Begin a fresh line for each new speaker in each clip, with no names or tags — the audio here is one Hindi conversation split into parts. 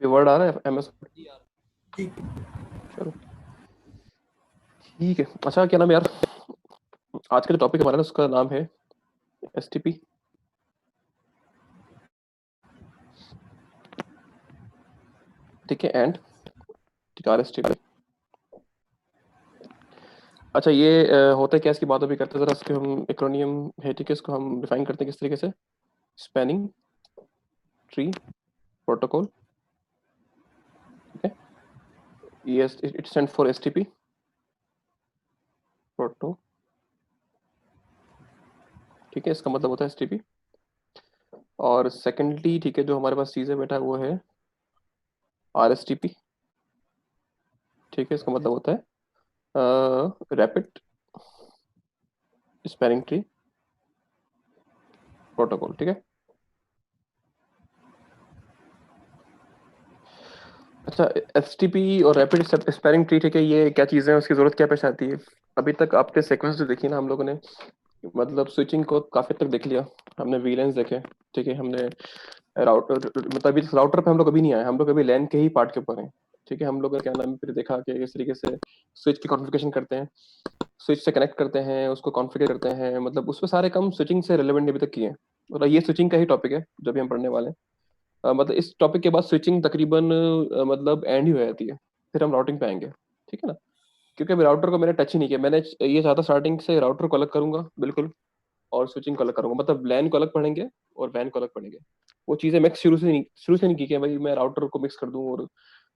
वर्ड आ रहा है MS?
ठीक
चलो ठीक है। अच्छा क्या नाम है यार, आज का जो टॉपिक हमारा ना उसका नाम है STP। ठीक है, एंड ठीक है RSTP। अच्छा ये होता है क्या, इसकी बात अभी करते हैं जरा, इसके हम एक्रोनियम है ठीक है, इसको हम डिफाइन करते हैं किस तरीके से। स्पैनिंग ट्री प्रोटोकॉल, ठीक है, ये it stand for STP proto, ठीक है, इसका मतलब होता है STP। और सेकेंडली ठीक है, जो हमारे पास चीज़ है बेटा वो है RSTP, ठीक है, इसका मतलब होता है रैपिड स्पैनिंग ट्री प्रोटोकॉल, ठीक है। अच्छा STP और रैपिड स्पैनिंग ट्री, ठीक है, ये क्या चीज़ें हैं, उसकी जरूरत क्या पेश आती है। अभी तक आपने सीक्वेंस जो देखी ना हम लोगों ने, मतलब स्विचिंग को काफी तक देख लिया हमने, वीलेंस देखे, ठीक है, हमने राउटर, मतलब अभी राउटर पे हम लोग अभी नहीं आए, हम लोग अभी लैन के ही पार्ट के ऊपर हैं, ठीक है। हम लोग का क्या नाम है, फिर देखा कि इस तरीके से स्विच की कॉन्फ़िगरेशन करते हैं, स्विच से कनेक्ट करते हैं, उसको कॉन्फ़िगर करते हैं, मतलब उसमें सारे काम स्विचिंग से रिलेवेंट अभी तक किए हैं। मतलब ये स्विचिंग का ही टॉपिक है जो भी हम पढ़ने वाले हैं। मतलब इस टॉपिक के बाद स्विचिंग तकरीबन मतलब एंड ही हो जाती है, फिर हम राउटिंग पे आएंगे, ठीक है ना। क्योंकि अभी राउटर को मैंने टच ही नहीं किया, मैंने ये चाहता स्टार्टिंग से राउटर को अलग करूंगा बिल्कुल, और स्विचिंग को अलग करूंगा, मतलब लैन को अलग पढ़ेंगे और वैन को अलग पढ़ेंगे। वो चीज़ें मिक्स शुरू से नहीं की कि भाई मैं राउटर को मिक्स कर दूं, और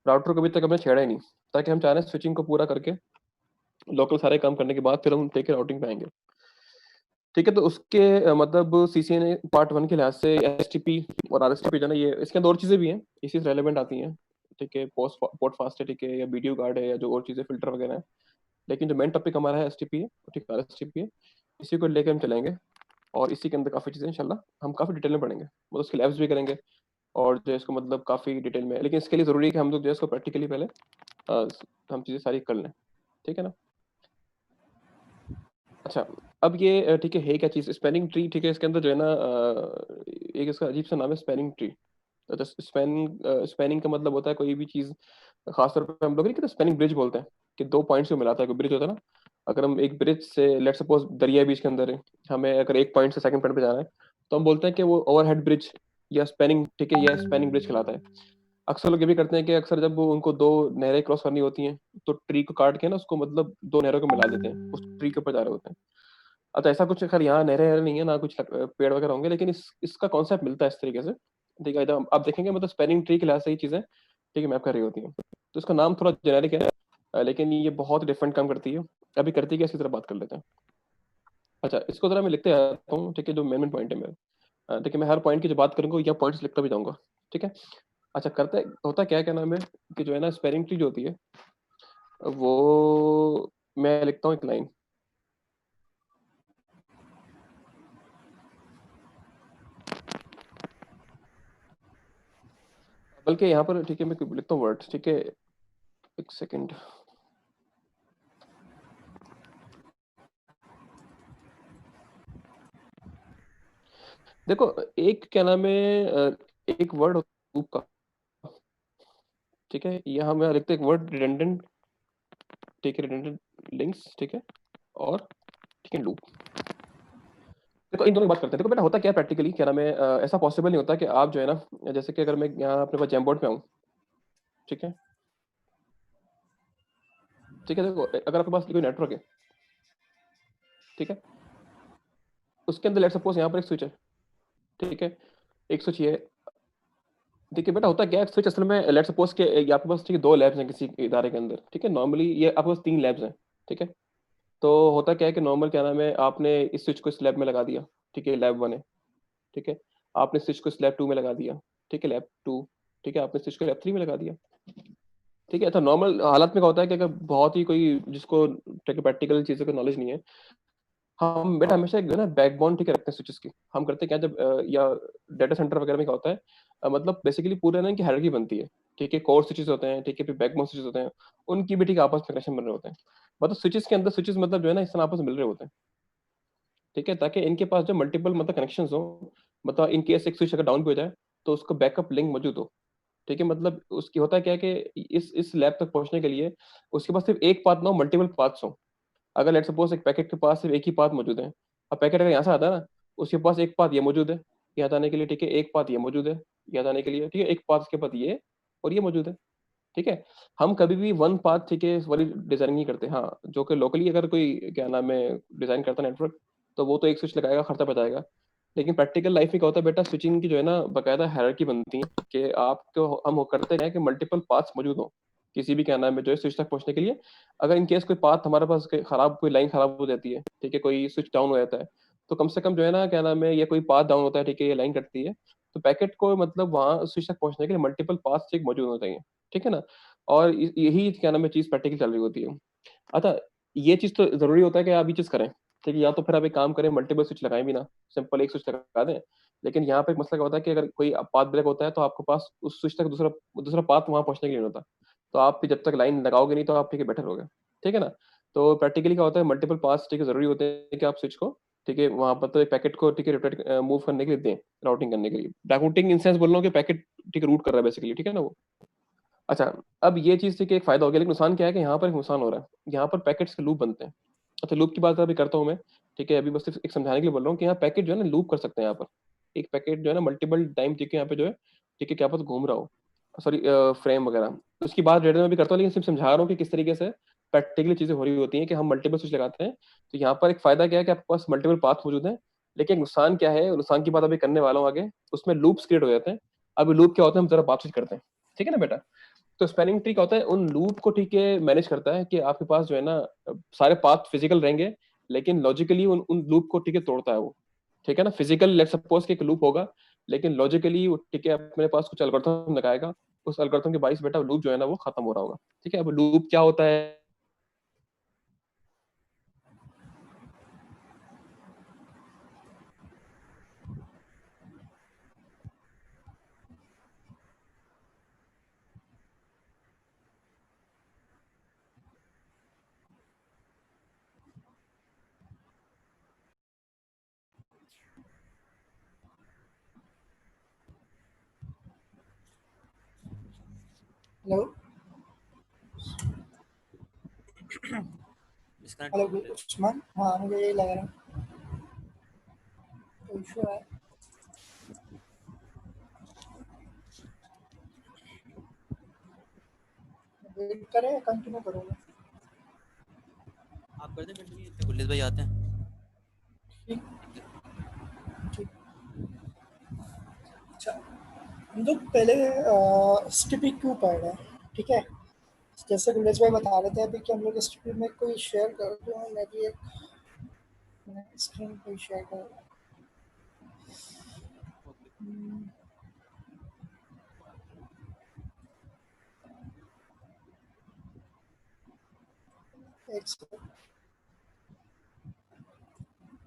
राउटर को अभी तक हमने छेड़ा ही नहीं, ताकि हम चाह रहे हैं स्विचिंग को पूरा करके लोकल सारे काम करने के बाद फिर हम टेक राउटिंग पे आएंगे, ठीक है। तो उसके मतलब CCNA पार्ट 1 के लिहाज से STP और RSTP जो है ना, ये इसके अंदर और चीज़ें भी हैं, इसी से रेलेवेंट आती हैं, ठीक है, पोर्ट फास्ट है, ठीक है, या वीडियो गार्ड है, या जो और चीज़ें फिल्टर वगैरह है। लेकिन जो मेन टॉपिक हमारा है STP है, ठीक है, RSTP है, इसी को लेकर हम चलेंगे। और इसी के अंदर काफ़ी चीज़ें इंशाल्लाह हम काफ़ी डिटेल में पढ़ेंगे, मतलब उसके लैब्स भी करेंगे, और जो है इसको मतलब काफ़ी डिटेल में, लेकिन इसके लिए ज़रूरी है कि हम लोग जो है इसको प्रैक्टिकली पहले अ, हम चीज़ें सारी कर लें, ठीक है ना। अच्छा अब ये ठीक है क्या चीज़ स्पैनिंग ट्री, ठीक है, इसके अंदर जो है ना एक इसका अजीब सा नाम है स्पैनिंग ट्री। तो स्पैनिंग का मतलब होता है कोई भी चीज़, खासतौर पर हम लोग नहीं कहते स्पैनिंग ब्रिज बोलते हैं, कि दो पॉइंट्स को मिलाता है, कोई ब्रिज होता है ना। अगर हम एक ब्रिज से लेट सपोज दरिया बीच के अंदर है, हमें अगर एक पॉइंट से सेकंड पॉइंट पे जाना है, तो हम बोलते हैं कि वो ओवरहेड ब्रिज या स्पैनिंग, ठीक है, या स्पैनिंग ब्रिज कहलाता है। अक्सर लोग ये भी करते हैं कि अक्सर जब वो उनको दो नहरें क्रॉस करनी होती हैं, तो ट्री को काट के ना उसको मतलब दो नहरों को मिला देते हैं, उस ट्री के ऊपर जा रहे होते हैं। अच्छा ऐसा कुछ खैर यहाँ नहरें नहीं है ना, कुछ पेड़ वगैरह होंगे, लेकिन इसका कॉन्सेप्ट मिलता है इस तरीके से, ठीक है। जब आप देखेंगे मतलब स्पैनिंग ट्री के लिहाज से ये चीज़ें, ठीक है, मैप कर रही होती हैं। तो इसका नाम थोड़ा जेनेरिक है, लेकिन ये बहुत डिफरेंट काम करती है। अभी करती है क्या, इसकी तरफ बात कर लेते हैं। अच्छा इसको जरा मैं लिखते आता हूँ, ठीक है, जो मेन पॉइंट है मेरे, ठीक है, मैं हर पॉइंट की जो बात करूंगा या पॉइंट्स लिखता भी जाऊंगा, ठीक है। अच्छा करते होता क्या नाम है, कि जो है ना स्पेलिंग ट्री जो होती है, वो मैं लिखता हूँ एक लाइन, बल्कि यहाँ पर ठीक है मैं लिखता हूँ वर्ड, ठीक है, एक सेकंड। देखो एक क्या नाम है एक वर्ड लूप का, ठीक है, यहाँ मैं लिखता हूँ एक वर्ड रिडंडेंट, ठीक है, रिडंडेंट लिंक्स, ठीक है, और ठीक है लूप। देखो इन दोनों की बात करते हैं। देखो बेटा होता क्या है प्रैक्टिकली, क्या नाम है ऐसा पॉसिबल नहीं होता कि आप जो है ना, जैसे कि अगर मैं यहाँ अपने पास जैमबोर्ड पे आऊँ, ठीक है, ठीक है, देखो अगर आपके पास कोई नेटवर्क है, ठीक है, उसके अंदर लेट सपोज यहाँ पर एक स्विच है, ठीक है, एक स्विच ये है। देखिए बेटा होता क्या है, स्विच असल में लेट सपोज के ये आपके पास ठीक है दो लैब्स हैं किसी इदारे के अंदर, ठीक है, नॉर्मली ये आपके पास तीन लैब्स हैं, ठीक है। तो होता क्या है कि नॉर्मल क्या नाम है, आपने इस स्विच को इस लैब में लगा दिया, ठीक है, लैब 1 है, ठीक है, आपने स्विच को इस लैब 2 में लगा दिया, ठीक है, लैब 2, ठीक है, आपने स्विच को लैब 3 में लगा दिया, ठीक है। अच्छा नॉर्मल हालत में क्या होता है कि अगर बहुत ही कोई जिसको प्रैक्टिकल चीज़ों का नॉलेज नहीं है, हम बेटा हमेशा एक जो है ना बैकबोन ठीक है रखते हैं स्विचेस की। हम करते क्या जब या डाटा सेंटर वगैरह में क्या होता है, मतलब बेसिकली पूरे ना इनकी हायरार्की बनती है, ठीक है, कोर स्विचेस होते हैं, ठीक है, फिर बैकबोन स्विचेस होते हैं, उनकी भी ठीक है आपस में कनेक्शन बन रहे होते हैं। मतलब स्विचेस के अंदर स्विचेस मतलब जो है ना इस तरह आपस में मिल रहे होते हैं, ठीक है, ताकि इनके पास जो मल्टीपल मतलब कनेक्शंस हो, मतलब इन केस एक स्विच अगर डाउन भी हो जाए तो उसको बैकअप लिंक मौजूद हो, ठीक है, मतलब उसकी होता है क्या है कि इस लैब तक पहुंचने के लिए उसके पास सिर्फ एक पाथ ना हो, मल्टीपल पाथ्स हो। अगर लेट सपोज एक पैकेट के पास सिर्फ एक ही पाथ मौजूद है, अब पैकेट अगर यहाँ से आता है ना, उसके पास एक पाथ ये मौजूद है यहाँ जाने के लिए, ठीक है, एक पाथ ये मौजूद है यहाँ जाने के लिए, ठीक है, एक पाथ के पाथ ये और ये मौजूद है, ठीक है। हम कभी भी वन पाथ, ठीक है, वाली डिजाइन नहीं करते। हाँ, जो कि लोकली अगर कोई क्या नाम है डिजाइन करता है नेटवर्क, तो वो तो एक स्विच लगाएगा, खर्चा बचाएगा। लेकिन प्रैक्टिकल लाइफ में क्या होता है बेटा, स्विचिंग की जो है ना बकायदा हायरार्की बनती है कि आपको हम वो करते हैं कि मल्टीपल पाथ्स मौजूद हो किसी भी क्या नाम है जो है स्विच तक पहुंचने के लिए। अगर इन केस कोई पाथ हमारे पास खराब, कोई लाइन खराब हो जाती है, ठीक है, कोई स्विच डाउन हो जाता है, तो कम से कम जो है ना क्या नाम है, या कोई पाथ डाउन होता है, ठीक है, ये लाइन कटती है, तो पैकेट को मतलब वहां स्विच तक पहुंचने के लिए मल्टीपल पाथ एक मौजूद होते हैं, ठीक है ना। और यही क्या नाम है चीज प्रैक्टिकल चल रही होती है। अतः ये चीज तो जरूरी होता है कि आप ये चीज करें, ठीक है, या तो फिर आप एक काम करें, मल्टीपल स्विच लगाएं भी ना, सिंपल एक स्विच लगा दें। लेकिन यहाँ पे एक मसला क्या होता है कि अगर कोई पाथ ब्रेक होता है तो आपके पास उस स्विच तक दूसरा दूसरा पाथ वहां पहुंचने के लिए नहीं होता, तो आप फिर जब तक लाइन लगाओगे नहीं तो आप ठीक है बेटर होगे, ठीक है ना। तो प्रैक्टिकली क्या होता है, मल्टीपल पाथ्स, ठीक है, जरूरी होते हैं कि आप स्विच को, ठीक है, वहां पर तो एक पैकेट को, ठीक है, रोटेट मूव करने के लिए दें, राउटिंग करने के लिए। राउटिंग इन सेंस बोल रहा हूँ कि पैकेट, ठीक है, रूट कर रहा है बेसिकली, ठीक है ना वो। अच्छा, अब ये चीज थी कि एक फायदा हो गया, लेकिन नुकसान क्या है कि यहाँ पर एक नुकसान हो रहा है, यहाँ पर पैकेट्स के लूप बनते हैं। अच्छा, लूप की बात अभी करता हूँ मैं, ठीक है, अभी बस सिर्फ एक समझाने के लिए बोल रहा हूँ कि यहाँ पैकेट जो है ना लूप कर सकते हैं यहाँ पर। एक पैकेट जो है ना मल्टीपल टाइम, ठीक है, यहाँ पे जो है, ठीक है, क्या पता घूम रहा हो, सॉरी, फ्रेम वगैरह, तो उसकी बात रेडर में भी करता हूँ, लेकिन सिर्फ समझा रहा हूँ कि किस तरीके से प्रैक्टिकली चीजें हो रही होती हैं कि हम मल्टीपल स्विच लगाते हैं। तो यहाँ पर एक फायदा क्या है कि आपके पास मल्टीपल पाथ मौजूद है, लेकिन एक नुकसान क्या है, नुकसान की बात अभी करने वाला हूँ आगे, उसमें लूप्स क्रिएट हो जाते हैं। अभी लूप क्या होता है हम जरा बातचीत करते हैं, ठीक है ना बेटा। तो स्पैनिंग ट्री क्या होता है, उन लूप को, ठीक है, मैनेज करता है कि आपके पास जो है ना सारे पाथ फिजिकल रहेंगे, लेकिन लॉजिकली उन उन लूप को, ठीक है, तोड़ता है वो, ठीक है ना। फिजिकल लेट सपोज कि एक लूप होगा, लेकिन लॉजिकली वो, ठीक है, अपने पास कुछ एल्गोरिथम लगाएगा, उस एल्गोरिथम के बाइस बेटा लूप जो है ना वो खत्म हो रहा होगा, ठीक है। अब लूप क्या होता है,
हेलो।
डिस्कनेक्ट
हेलो
हो गया।
उस्मान, हाँ मुझे यही लग रहा है, तो इशू है। वेट करें, कंटिन्यू करूँगा।
आप कर दें कंटिन्यू, इतने गुल्लेस भाई आते हैं।
ठीक।
ठीक है।
ठीक। अच्छा, हम लोग पहले एसटीपी क्यों पढ़ रहे हैं, ठीक है। जैसे गुलेश भाई बता रहे थे अभी कि हम लोग एसटीपी में कोई शेयर कर दो, मैं भी एक स्क्रीन कोई शेयर कर।
ओके।
एक सेकंड।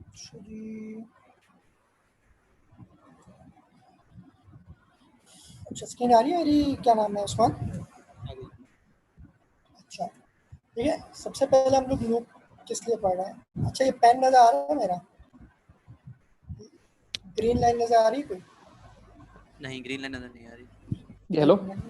अच्छा जी। अच्छा, स्क्रीन आ रही है मेरी, क्या नाम है उस्मान?
आ गई।
अच्छा, ठीक है। सबसे पहले हम लोग लूप किस लिए पढ़ रहे हैं। अच्छा, ये पेन नज़र आ रहा है मेरा, ग्रीन लाइन नज़र आ रही है कोई?
नहीं, ग्रीन लाइन नजर नहीं आ रही।
हेलो,
एक मिनट,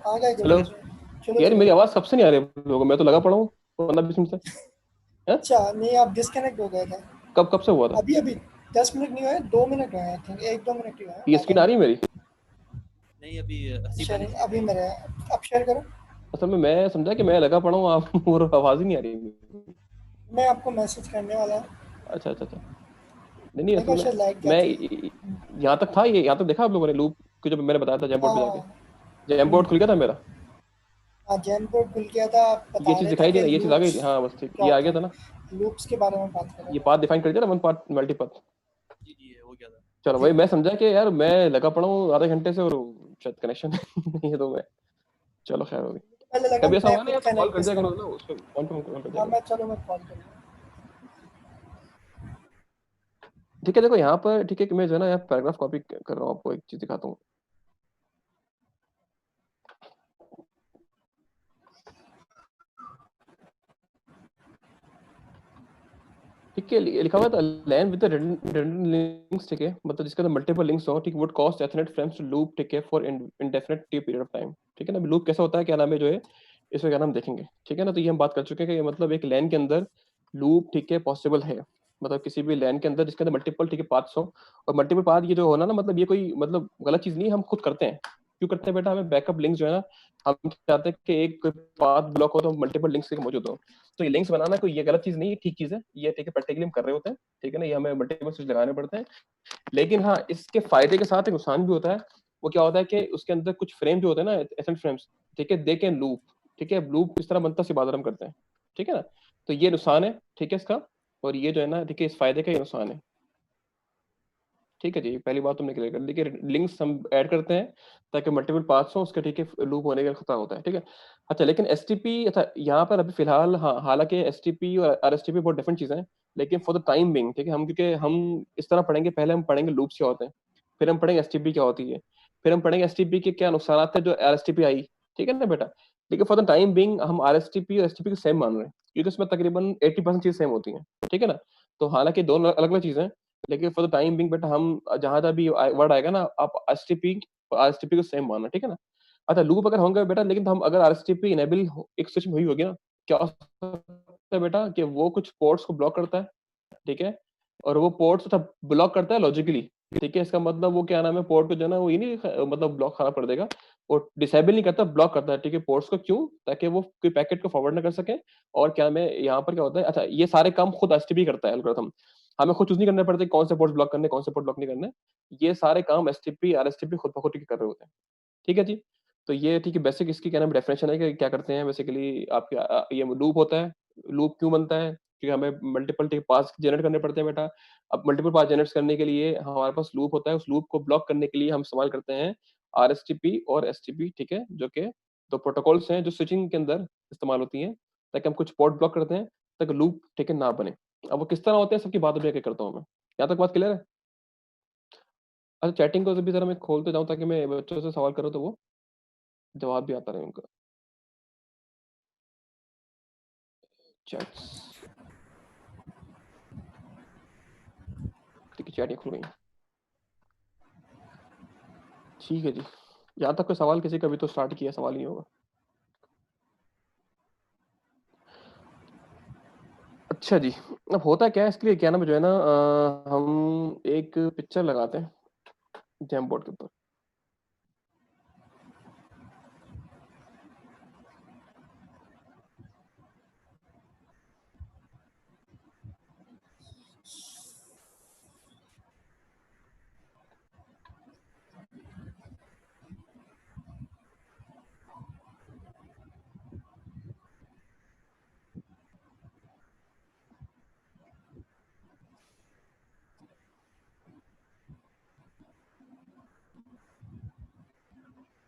आ गए
हेलो,
गुलेश भाई, चलो
यार मेरी
चलो।
आवाज सबसे नहीं आ रही है लोगों, मैं तो लगा पड़ा हूँ 15-20 मिनट से। हैं?
अच्छा, नहीं आप डिस्कनेक्ट हो गए थे।
कब कब से हुआ था?
अभी अभी 10 मिनट नहीं हुए, 2 मिनट हुए, आई थिंक 1-2 मिनट ही हुए हैं
ये
ज़्यादा
स्क्रीन आ रही है
नहीं।
मेरी?
नहीं, अभी हसीब वाली
शेयरिंग
स्क्रीन
अभी
आई है।
मेरे, अब शेयर करो।
असल में मैं समझा कि मैं लगा पड़ा हूँ, आप और आवाज ही नहीं आ रही।
मैं आपको मैसेज करने वाला हूँ।
अच्छा अच्छा अच्छा। नहीं नहीं,
मेरे
असल
ख्याल
में
शायद लाइक गया
मैं
था।
यहाँ तक था, ये यहाँ तक देखा आप लोगों ने लूप को, जब मैंने बताया था जैम बोर्ड पे जाके,
हाँ।
जैम बोर्ड खुल गया था मेरा,
हाँ, जैम कोड खुल गया था, आप
ये
बता
चीज
रहे थे
दिखाई दी
कि
ना, ये चीज आ गई
लूप्स
थी, हाँ बस ठीक,
क्या
ये आ
होता
गया था ना।
है, लूप्स के बारे में बात करें।
ये पाथ डिफाइन कर दिया ना, वन पाथ मल्टी पाथ।
जी जी, ये हो गया था।
चलो वही
ठीक।
मैं समझा कि यार मैं लगा पड़ा हूँ आधे घंटे से और शायद कनेक्शन नहीं है, तो मैं, चलो खैर होगी।
पहले लगा
कभी ऐसा
मैं
होगा ना
खुद
यार तो कॉल
कनेक्ट
कर दिया करो
डिस्कनेक्ट।
ना, उस पर फोन पे कॉल कर दिया
हाँ,
करो।
मैं चलो मैं कॉल करूँगा।
ठीक है, देखो यहाँ पर, ठीक है, कि मैं जो है ना यहाँ पैराग्राफ कॉपी कर रहा हूँ, आपको एक चीज दिखाता हूँ। ठीक है, लिखा हुआ था लैन विद redundant लिंक्स, ठीक है, मतलब जिसके अंदर मल्टीपल लिंक्स हो, ठीक, would cause ethernet frames to loop, ठीक है, for indefinite period of time, ठीक है ना। लूप कैसा होता है, क्या नाम है, जो है इसमें क्या नाम देखेंगे, ठीक है ना। तो ये हम बात कर चुके हैं कि मतलब एक लैन के अंदर लूप, ठीक है, पॉसिबल है, मतलब किसी भी लैन के अंदर जिसके अंदर मल्टीपल, ठीक है, पाथ्स हो। और मल्टीपल पाथ ये जो होना ना, मतलब ये कोई मतलब गलत चीज नहीं है, हम खुद करते हैं। क्यों करते हैं बेटा, हमें बैकअप लिंक्स जो है ना, हम चाहते हैं कि एक पाथ ब्लॉक हो तो मल्टीपल लिंक्स मौजूद हो। तो ये लिंक्स बनाना कोई ये गलत चीज नहीं है, ठीक चीज है ये, ठीक है, प्रैक्टिकली हम कर रहे होते हैं, ठीक है ना, ये हमें मल्टीपल स्विच लगाने पड़ते हैं। लेकिन हाँ, इसके फायदे के साथ एक नुकसान भी होता है। वो क्या होता है कि उसके अंदर कुछ फ्रेम जो होते हैं ना, एसेंट फ्रेम्स, ठीक है, दे कैन लूप, ठीक है, लूप किस तरह बनता है, सिर्फ हम करते हैं, ठीक है ना। तो ये नुकसान है, ठीक है, इसका। और ये जो है ना, ठीक है, इस फायदे का ये नुकसान है, ठीक है जी। पहली बात तुमने क्लियर कर दी कि लिंक्स हम ऐड करते हैं ताकि मल्टीपल पाथ्स हो उसके, ठीक है, लूप होने का खतरा होता है, ठीक है। अच्छा, लेकिन एसटीपी, अच्छा यहाँ पर अभी फिलहाल, हाँ, हालांकि एसटीपी और आरएसटीपी बहुत डिफरेंट चीजें हैं। लेकिन फॉर द टाइम बिंग, ठीक है, हम क्योंकि हम इस तरह पढ़ेंगे, पहले हम पढ़ेंगे लूप्स क्या होते हैं, फिर हम पढ़ेंगे एसटीपी क्या होती है, फिर हम पढ़ेंगे एसटीपी के क्या नुकसान है जो आरएसटीपी आई, ठीक है ना बेटा। लेकिन फॉर द टाइम बिंग हम आरएसटीपी और एसटीपी को सेम मान रहे हैं, क्योंकि उसमें तकरीबन 80% चीज सेम होती है, ठीक है ना। तो हालांकि दोनों अलग अलग चीजें हैं, लेकिन फॉर द टाइम बिंग बेटा हम जहां जहां भी वर्ड आएगा ना, आप एसटीपी और आरएसटीपी को सेम मानना, ठीक है ना। अच्छा, लूप अगर होंगे बेटा, लेकिन हम अगर आरएसटीपी इनेबल एक सिस्टम हुई होगी ना, क्या हो सकता है बेटा कि वो कुछ पोर्ट्स को ब्लॉक करता है, ठीक है, और वो पोर्ट्स अच्छा ब्लॉक करता है लॉजिकली, ठीक है। इसका मतलब वो क्या नाम है, पोर्ट को जो है ना, वो ये नहीं मतलब ब्लॉक खराब कर देगा, वो डिसेबल नहीं करता, ब्लॉक करता है, ठीक है, पोर्ट्स को। क्यों? ताकि वो कोई पैकेट को फॉरवर्ड ना कर सके। और क्या नाम है, यहाँ पर क्या होता है, अच्छा ये सारे काम खुद एसटीपी करता है एल्गोरिथम, हमें खुद चूज नहीं करना पड़ता कौन से पोर्ट्स ब्लॉक करने, कौन से पोर्ट ब्लॉक नहीं करने। ये सारे काम एसटीपी आरएसटीपी खुद ब खुद ही कर रहे होते हैं, ठीक है जी। तो ये ठीक है, बेसिक इसकी क्या नाम डेफिनेशन है कि क्या करते हैं बेसिकली आपके, ये लूप होता है। लूप क्यों बनता है? क्योंकि हमें मल्टीपल पास जनरेट करने पड़ते हैं बेटा। अब मल्टीपल पास जनरेट करने के लिए हमारे पास लूप होता है, उस लूप को ब्लॉक करने के लिए हम इस्तेमाल करते हैं आरएसटीपी और एसटीपी, ठीक है, जो कि दो प्रोटोकॉल्स हैं जो स्विचिंग के अंदर इस्तेमाल होती हैं, ताकि हम कुछ पोर्ट ब्लॉक करते हैं ताकि लूप, ठीक है, ना बने। अब वो किस तरह होते हैं सबकी बात अभी आगे करता हूँ मैं। यहाँ तक बात क्लियर है? अच्छा, चैटिंग को भी जरा मैं खोलते जाऊँ ताकि मैं बच्चों से सवाल करूँ तो वो जवाब भी आता रहे उनका। चैट्स, ठीक है, चैट खुल गई। ठीक है जी, यहाँ तक कोई सवाल किसी का भी तो स्टार्ट किया सवाल नहीं होगा। अच्छा जी, अब होता क्या है इसके लिए, क्या नाम है, जो है ना, हम एक पिक्चर लगाते हैं जैम बोर्ड के ऊपर।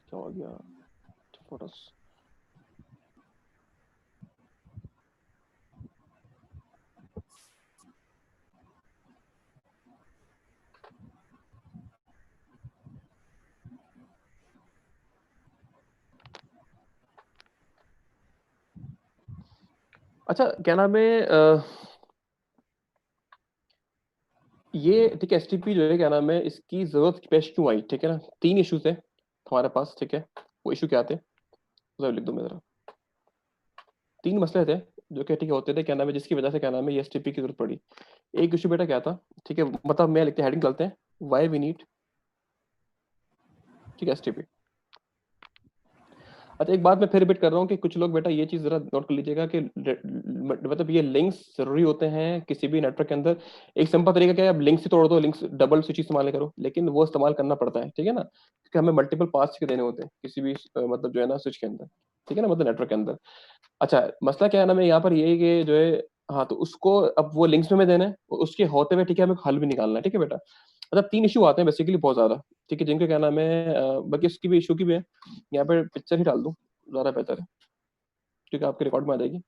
क्या हो गया? फोटोस। अच्छा, क्या नाम है, ये ठीक है, एसटीपी जो है, क्या नाम है, इसकी जरूरत पेश क्यों आई, ठीक है ना। तीन इश्यूज थे हमारे पास, ठीक है। वो इशू क्या थे, जरा लिख दो मैं जरा। तीन मसले थे जो कि ठीक है होते थे, क्या नाम है, जिसकी वजह से क्या नाम है ये एसटीपी की जरूरत पड़ी। एक इशू बेटा क्या था, ठीक है, मतलब मैं लिखते हेडिंग डालते हैं, वाई वी नीड, ठीक है, एसटीपी। अच्छा, एक बात मैं फिर रिपीट कर रहा हूँ कि कुछ लोग बेटा ये चीज जरा नोट कर लीजिएगा कि मतलब ये लिंक्स जरूरी होते हैं किसी भी नेटवर्क के अंदर। एक सिंपल तरीका क्या है, अब लिंक्स ही तोड़ दो, लिंक्स डबल स्विच इस्तेमाल नहीं करो, लेकिन वो इस्तेमाल करना पड़ता है, ठीक है ना, क्योंकि हमें मल्टीपल पास के देने होते हैं किसी भी मतलब जो है ना स्विच के अंदर, ठीक है ना, मतलब नेटवर्क के अंदर। अच्छा, मसला क्या है ना, मैं यहाँ पर ये है कि जो है, हाँ, तो उसको अब वो लिंक्स में देना है, उसके होते हुए, ठीक है, हमें हल भी निकालना है, ठीक है बेटा। मतलब तीन इशू आते हैं बेसिकली बहुत ज्यादा, ठीक है, जिनका क्या नाम है, बाकी उसकी भी इशू की भी है। यहाँ पे पिक्चर ही डाल दूं, ज्यादा बेहतर है, क्योंकि आपके रिकॉर्ड में आ जाएगी।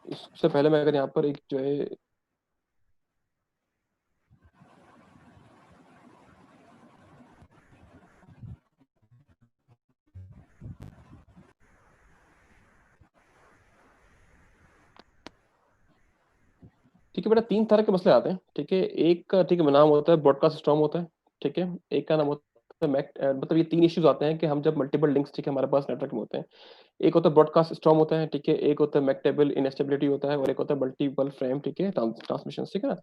इससे पहले मैं अगर यहाँ पर एक जो है, ठीक है बेटा, 3 तरह के मसले आते हैं। ठीक है, एक का ठीक है नाम होता है ब्रॉडकास्ट स्टॉर्म होता है। ठीक है, एक का नाम होता है मैक, मतलब ये 3 इश्यूज आते हैं कि हम जब मल्टीपल लिंक्स ठीक है हमारे पास नेटवर्क में होते हैं। एक होता है ब्रॉडकास्ट स्टॉर्म होता है, ठीक है, एक होता है मैक टेबल इनस्टेबिलिटी होता है, और एक होता है मल्टीपल फ्रेम ठीक है ट्रांसमिशन, ठीक है ना।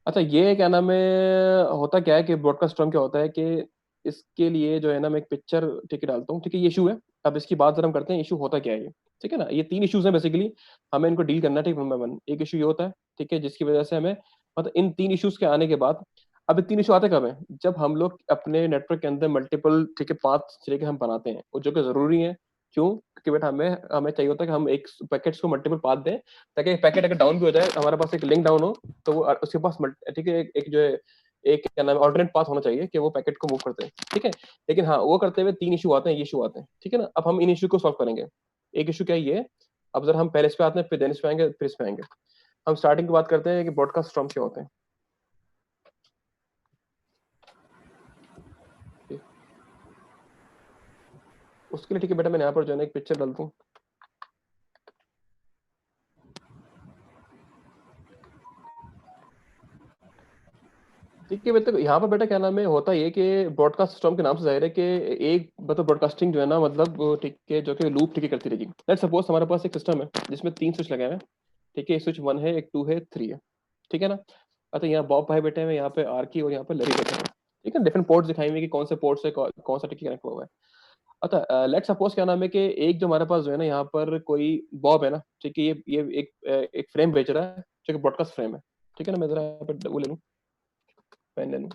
अच्छा, ये क्या नाम है, होता क्या है कि ब्रॉडकास्ट स्टॉर्म क्या होता है कि इसके लिए जो है ना मैं एक पिक्चर ठीक है डालता हूँ, ठीक है, ये इशू है। अब इसकी बात जरा हम करते हैं, इशू होता क्या है ये। ठीक है ना, ये 3 इश्यूज हैं बेसिकली, हमें इनको डील करना है, ठीक, वन बाय वन। एक इशू ये होता है, ठीक है, जिसकी वजह से हमें मतलब इन 3 इश्यूज के आने के बाद, अब ये 3 इशू आते कब है, जब हम लोग अपने नेटवर्क के अंदर मल्टीपल ठीक है पाथ ठीक है हम बनाते हैं, और जो कि जरूरी है। क्यों? क्योंकि बेटा हमें हमें चाहिए होता है कि हम एक पैकेट्स को मल्टीपल पाथ दें, ताकि पैकेट अगर डाउन भी हो जाए, हमारे पास एक लिंक डाउन हो, तो वो उसके पास ठीक है एक जो है एक क्या नाम है ऑल्टरनेट पाथ होना चाहिए कि वो पैकेट को मूव करते हैं। ठीक है, लेकिन हाँ वो करते हुए 3 इशू आते हैं, ये इशू आते हैं। ठीक है ना, अब हम इन इशू को सॉल्व करेंगे। एक इशू क्या है ये, अब जरा हम पहले इस पे आते हैं, फिर देन इस पे आएंगे, फिर इस पे आएंगे। हम स्टार्टिंग की बात करते हैं कि ब्रॉडकास्ट स्टॉर्म क्या होते हैं। ठीक। उसके लिए ठीक है बेटा, मैंने यहाँ पर जो है ना एक पिक्चर डालता हूँ। ठीक है बेटा, यहाँ पर बेटा क्या नाम है होता ये कि ब्रॉडकास्ट सिस्टम के नाम से जाहिर है कि एक मतलब ब्रॉडकास्टिंग जो है ना मतलब वो ठीक है जो कि लूप ठीक है करती रहेगी। लेट्स सपोज हमारे पास एक सिस्टम है जिसमें 3 स्विच लगे हुए हैं। ठीक है, एक स्विच 1 है, एक 2 है, 3 है। ठीक है ना। अच्छा, यहाँ बॉब भाई बैठे हैं, यहाँ पे आरकी और यहाँ पे लरी बैठे हैं। ठीक है, डिफरेंट पोर्ट्स दिखाई हुए कि कौन से पोर्ट से कौन सा टिकी कनेक्ट हुआ है। अच्छा, लेट्स सपोज क्या नाम है कि एक जो हमारे पास जो है ना यहाँ पर कोई बॉब है ना, ठीक है, ये एक फ्रेम बेच रहा है जो कि ब्रॉडकास्ट फ्रेम है। ठीक है ना, मैं जरा यहाँ पे वो ले लूँ, पेन ले लूँ।